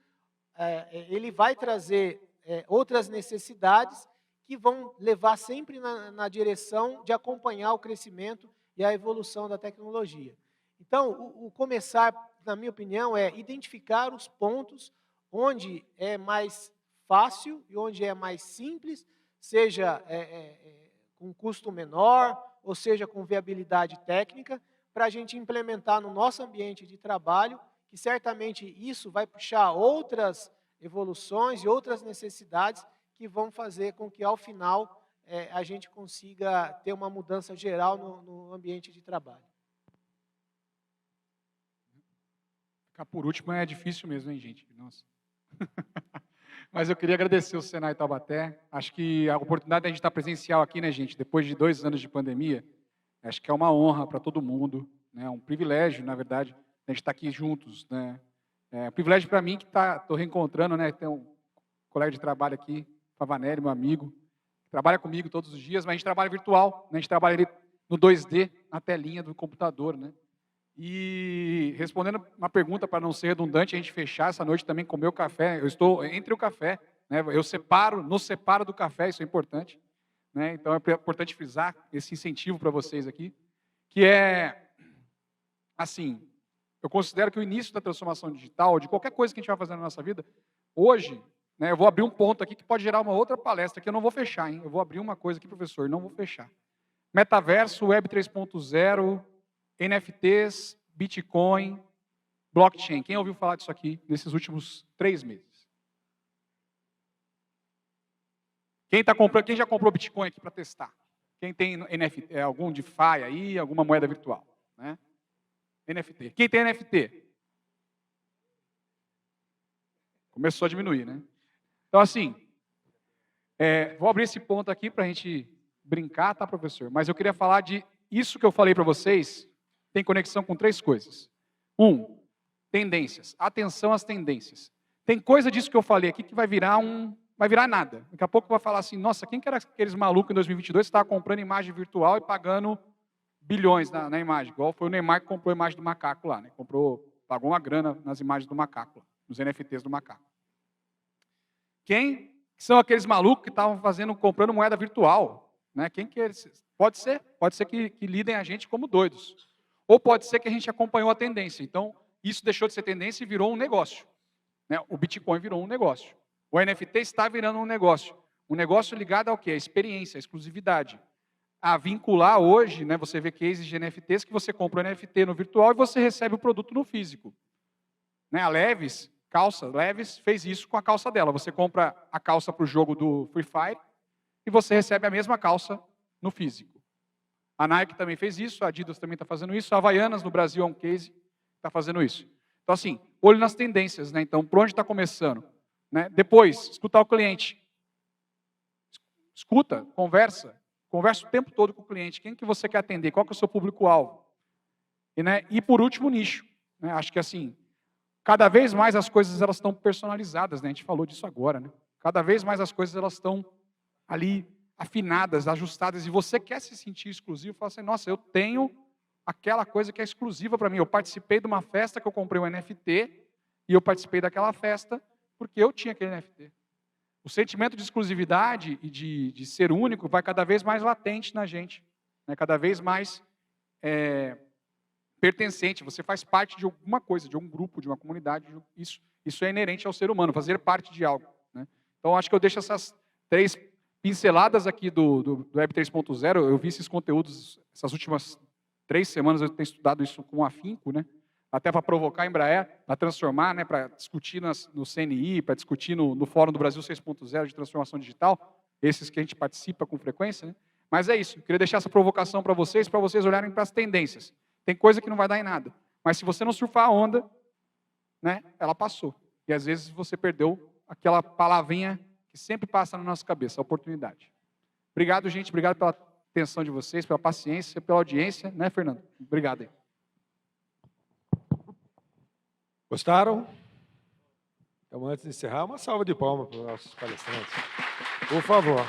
ele vai trazer outras necessidades que vão levar sempre na direção de acompanhar o crescimento e a evolução da tecnologia. Então, o começar, na minha opinião, é identificar os pontos onde é mais fácil e onde é mais simples, seja com custo menor, ou seja com viabilidade técnica, para a gente implementar no nosso ambiente de trabalho, que certamente isso vai puxar outras evoluções e outras necessidades que vão fazer com que, ao final, a gente consiga ter uma mudança geral no ambiente de trabalho. Ficar por último é difícil mesmo, hein, gente? Nossa. Mas eu queria agradecer o Senai Taubaté. Acho que a oportunidade de a gente estar presencial aqui, né, gente, depois de 2 anos de pandemia, acho que é uma honra para todo mundo, né, um privilégio, na verdade, a gente estar aqui juntos, né. É um privilégio para mim que estou reencontrando, né, tem um colega de trabalho aqui, Pavanelli, meu amigo, que trabalha comigo todos os dias, mas a gente trabalha virtual, né, a gente trabalha ali no 2D, na telinha do computador, né. E respondendo uma pergunta, para não ser redundante, a gente fechar essa noite também com o meu café, eu estou entre o café, né, nos separo do café, isso é importante, né, então é importante frisar esse incentivo para vocês aqui, que é, assim, eu considero que o início da transformação digital, de qualquer coisa que a gente vai fazer na nossa vida, hoje, né, eu vou abrir um ponto aqui que pode gerar uma outra palestra, que eu não vou fechar, hein, eu vou abrir uma coisa aqui, professor, não vou fechar. Metaverso, Web 3.0, NFTs, Bitcoin, blockchain. Quem ouviu falar disso aqui nesses últimos 3 meses? Quem já comprou Bitcoin aqui para testar? Quem tem NFT, algum DeFi aí, alguma moeda virtual? Né? NFT. Quem tem NFT? Começou a diminuir, né? Então, assim, vou abrir esse ponto aqui para a gente brincar, tá, professor? Mas eu queria falar de isso que eu falei para vocês, tem conexão com 3 coisas. 1, tendências. Atenção às tendências. Tem coisa disso que eu falei aqui que vai virar nada. Daqui a pouco vai falar assim, nossa, quem que era aqueles malucos em 2022 que estava comprando imagem virtual e pagando bilhões na imagem? Igual foi o Neymar que comprou a imagem do macaco lá, né? Pagou uma grana nas imagens do macaco, nos NFTs do macaco. Quem são aqueles malucos que estavam comprando moeda virtual? Né? Quem que eles? Pode ser que lidem a gente como doidos. Ou pode ser que a gente acompanhou a tendência. Então, isso deixou de ser tendência e virou um negócio. Né? O Bitcoin virou um negócio. O NFT está virando um negócio. Um negócio ligado ao quê? A experiência, a exclusividade. A vincular hoje, né, você vê cases de NFTs que você compra o NFT no virtual e você recebe o produto no físico. Né? A Levi's, fez isso com a calça dela. Você compra a calça para o jogo do Free Fire e você recebe a mesma calça no físico. A Nike também fez isso, a Adidas também está fazendo isso, a Havaianas no Brasil é um case que está fazendo isso. Então, assim, olho nas tendências, né? Então, por onde está começando? Né? Depois, escutar o cliente. Escuta, conversa Conversa o tempo todo com o cliente. Quem que você quer atender? Qual que é o seu público-alvo? E, né, e por último, nicho. Né? Acho que assim, cada vez mais as coisas elas estão personalizadas, né? A gente falou disso agora, né? Cada vez mais as coisas elas estão ali afinadas, ajustadas, e você quer se sentir exclusivo, fala assim, nossa, eu tenho aquela coisa que é exclusiva para mim. Eu participei de uma festa que eu comprei um NFT, e eu participei daquela festa porque eu tinha aquele NFT. O sentimento de exclusividade e de ser único vai cada vez mais latente na gente, né? Cada vez mais pertencente. Você faz parte de alguma coisa, de um grupo, de uma comunidade. Isso é inerente ao ser humano, fazer parte de algo. Né? Então, acho que eu deixo essas 3 pinceladas aqui do Web 3.0. Eu vi esses conteúdos essas últimas 3 semanas, eu tenho estudado isso com afinco, né? Até para provocar a Embraer, para transformar, né? Para discutir no CNI, para discutir no Fórum do Brasil 6.0 de transformação digital, esses que a gente participa com frequência. Né? Mas é isso, eu queria deixar essa provocação para vocês olharem para as tendências. Tem coisa que não vai dar em nada, mas se você não surfar a onda, né, ela passou. E às vezes você perdeu aquela palavrinha que sempre passa na nossa cabeça, a oportunidade. Obrigado, gente, obrigado pela atenção de vocês, pela paciência, pela audiência, né, Fernando? Obrigado aí. Gostaram? Então, antes de encerrar, uma salva de palmas para os nossos palestrantes. Por favor.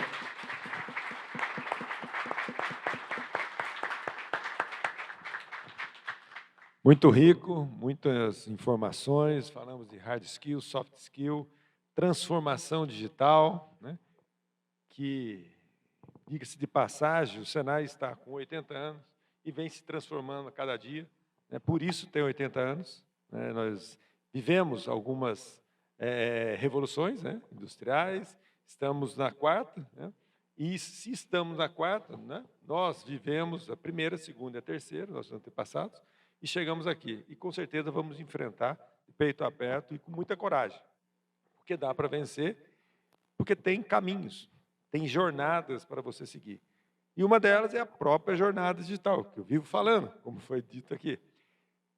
Muito rico, muitas informações, falamos de hard skill, soft skill, transformação digital, né? Que, diga-se de passagem, o Senai está com 80 anos e vem se transformando a cada dia, né? Por isso tem 80 anos. Né? Nós vivemos algumas revoluções, né? Industriais, estamos na 4ª, né? E se estamos na 4ª, né? Nós vivemos a 1ª, 2ª e a 3ª, nossos antepassados, e chegamos aqui. E com certeza vamos enfrentar de peito aberto e com muita coragem. Porque dá para vencer, porque tem caminhos, tem jornadas para você seguir. E uma delas é a própria jornada digital, que eu vivo falando, como foi dito aqui.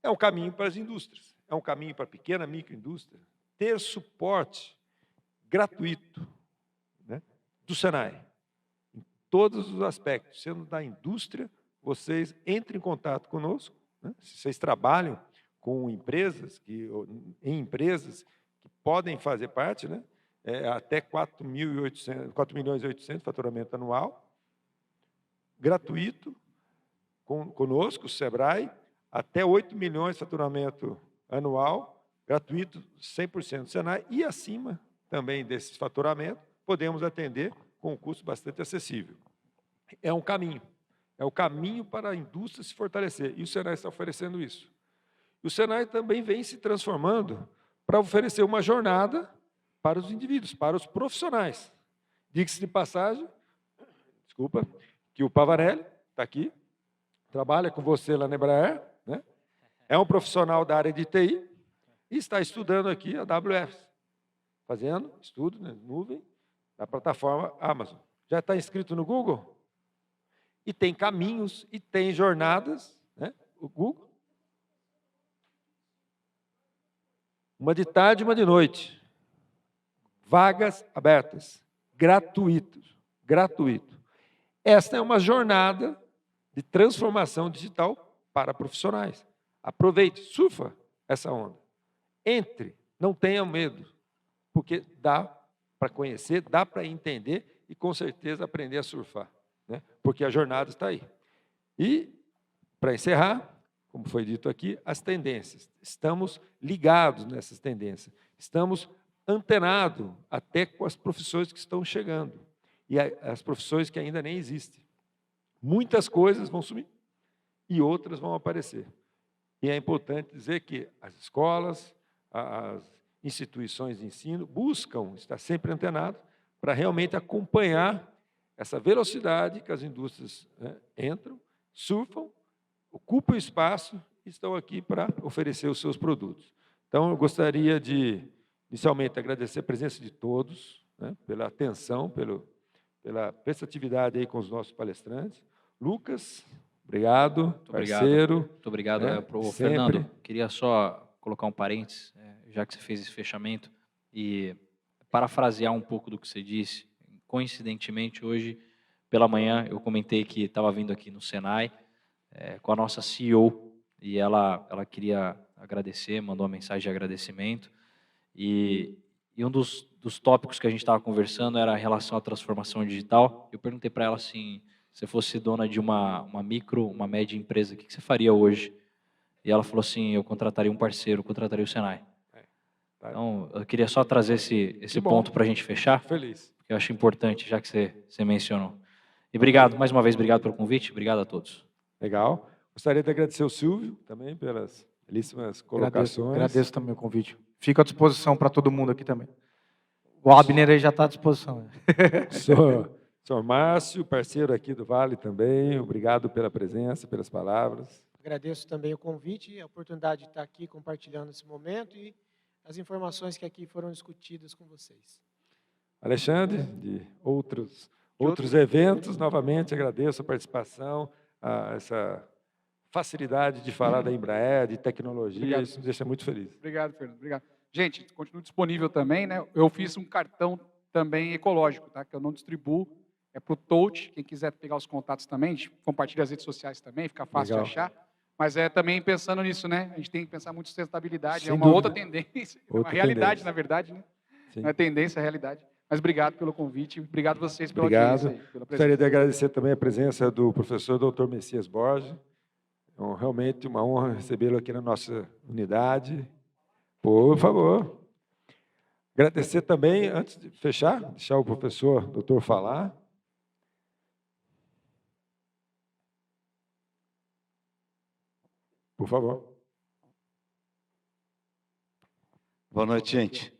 É um caminho para as indústrias, é um caminho para a pequena, microindústria, ter suporte gratuito, né, do Senai, em todos os aspectos, sendo da indústria, vocês entrem em contato conosco, né, se vocês trabalham com empresas, em empresas que podem fazer parte, né, até 4.800.000 faturamento anual, gratuito, conosco, o Sebrae, até 8 milhões de faturamento anual, gratuito, 100% do Senai, e acima também desses faturamentos, podemos atender com um custo bastante acessível. É um caminho, é o caminho para a indústria se fortalecer, e o Senai está oferecendo isso. E o Senai também vem se transformando para oferecer uma jornada para os indivíduos, para os profissionais. Diga-se de passagem, desculpa, que o Pavarelli está aqui, trabalha com você lá na Embraer, né? É um profissional da área de TI e está estudando aqui a AWS, fazendo estudo na nuvem da plataforma Amazon. Já está inscrito no Google? E tem caminhos e tem jornadas, né? O Google. Uma de tarde e uma de noite. Vagas abertas, gratuito. Esta é uma jornada de transformação digital para profissionais. Aproveite, surfa essa onda. Entre, não tenha medo, porque dá para conhecer, dá para entender e, com certeza, aprender a surfar, né? Porque a jornada está aí. E, para encerrar, como foi dito aqui, as tendências. Estamos ligados nessas tendências. Estamos antenados até com as profissões que estão chegando e as profissões que ainda nem existem. Muitas coisas vão sumir e outras vão aparecer. E é importante dizer que as escolas, as instituições de ensino buscam estar sempre antenados para realmente acompanhar essa velocidade que as indústrias, né, entram, surfam, ocupam o espaço e estão aqui para oferecer os seus produtos. Então, eu gostaria de, inicialmente, agradecer a presença de todos, né, pela atenção, pela prestatividade aí com os nossos palestrantes. Lucas, obrigado, parceiro. Muito obrigado. Né, Fernando, queria só colocar um parênteses, já que você fez esse fechamento, e parafrasear um pouco do que você disse. Coincidentemente, hoje, pela manhã eu comentei que estava vindo aqui no Senai com a nossa CEO e ela queria agradecer, mandou uma mensagem de agradecimento e um dos tópicos que a gente estava conversando era em relação à transformação digital. Eu perguntei para ela assim, se você fosse dona de uma micro, uma média empresa, o que você faria hoje? E ela falou assim, eu contrataria um parceiro, contrataria o Senai. Então, eu queria só trazer esse ponto para a gente fechar, Feliz. porque eu acho importante, já que você mencionou. E obrigado, mais uma vez, obrigado pelo convite, obrigado a todos. Legal. Gostaria de agradecer o Silvio também pelas belíssimas colocações. Agradeço também o convite. Fico à disposição para todo mundo aqui também. O Abner aí já está à disposição. Senhor Márcio, parceiro aqui do Vale também, obrigado pela presença, pelas palavras. Agradeço também o convite e a oportunidade de estar aqui compartilhando esse momento e as informações que aqui foram discutidas com vocês. Alexandre, de outros eventos, novamente agradeço a participação, essa facilidade de falar da Embraer, de tecnologia, Obrigado. Isso nos deixa muito feliz. Obrigado, Fernando. Obrigado. Gente, continuo disponível também, né? Eu fiz um cartão também ecológico, tá? Que eu não distribuo. É para o Touch, quem quiser pegar os contatos também, a gente compartilha as redes sociais também, fica fácil Legal. de achar. Mas é também pensando nisso, né? A gente tem que pensar muito em sustentabilidade, Sem é uma dúvida. outra tendência, é uma Outra realidade, tendência. na verdade, né? Sim. Não é tendência, é realidade. Mas obrigado pelo convite, obrigado a vocês pela Obrigado. audiência. Pela Gostaria presença. de agradecer também a presença do professor Dr. Messias Borges. É realmente uma honra recebê-lo aqui na nossa unidade. Por favor. Agradecer também, antes de fechar, deixar o professor, doutor, falar. Por favor. Boa noite, gente.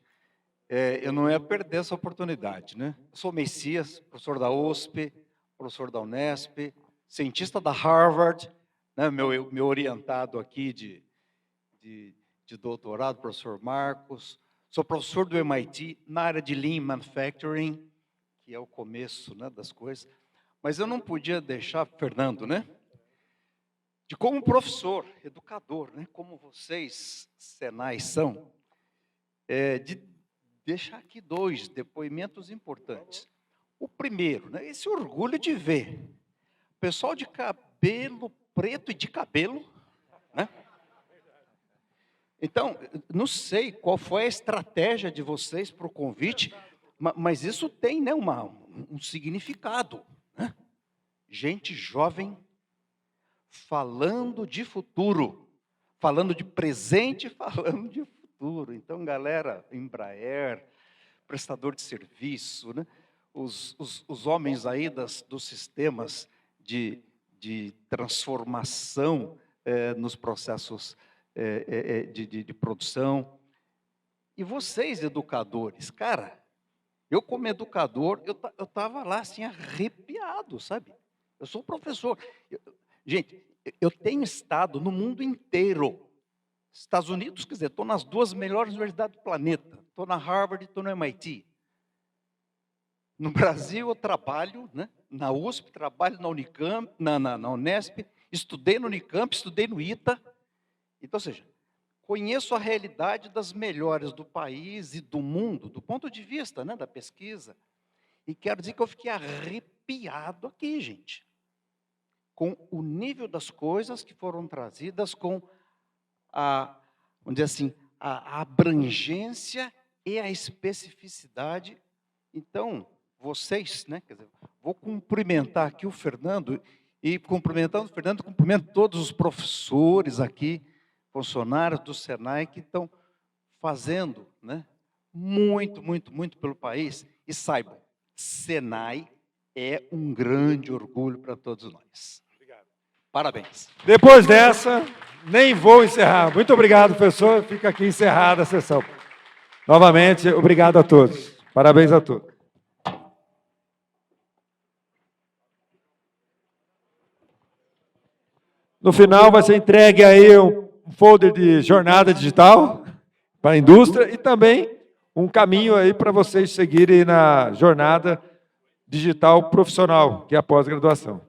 Eu não ia perder essa oportunidade, né? Eu sou Messias, professor da USP, professor da Unesp, cientista da Harvard, né? meu orientado aqui de doutorado, professor Marcos. Sou professor do MIT na área de Lean Manufacturing, que é o começo, né, das coisas. Mas eu não podia deixar, Fernando, né? De como professor, educador, né, como vocês, Senai, são, de deixar aqui 2 depoimentos importantes. O primeiro, né, esse orgulho de ver pessoal de cabelo preto e de cabelo, né? Então, não sei qual foi a estratégia de vocês para o convite, mas isso tem, né, um significado, né? Gente jovem falando de futuro, falando de presente, falando de futuro. Então, galera, Embraer, prestador de serviço, né? Os homens aí dos sistemas de transformação nos processos de produção. E vocês, educadores, cara, eu como educador, eu estava lá assim, arrepiado, sabe? Eu sou professor. Gente, eu tenho estado no mundo inteiro. Estados Unidos, quer dizer, estou nas 2 melhores universidades do planeta. Estou na Harvard e estou no MIT. No Brasil, eu trabalho, né, na USP, trabalho na Unicamp, na Unesp, estudei no Unicamp, estudei no ITA. Então, ou seja, conheço a realidade das melhores do país e do mundo, do ponto de vista, né, da pesquisa. E quero dizer que eu fiquei arrepiado aqui, gente, com o nível das coisas que foram trazidas, com vamos dizer assim, a abrangência e a especificidade. Então, vocês, né, quer dizer, vou cumprimentar aqui o Fernando, e cumprimentando o Fernando, cumprimento todos os professores aqui, funcionários do Senai, que estão fazendo, né, muito, muito, muito pelo país. E saibam, Senai é um grande orgulho para todos nós. Obrigado. Parabéns. Depois dessa, nem vou encerrar. Muito obrigado, professor. Fica aqui encerrada a sessão. Novamente, obrigado a todos. Parabéns a todos. No final, vai ser entregue aí um folder de jornada digital para a indústria e também um caminho aí para vocês seguirem na jornada digital profissional, que é a pós-graduação.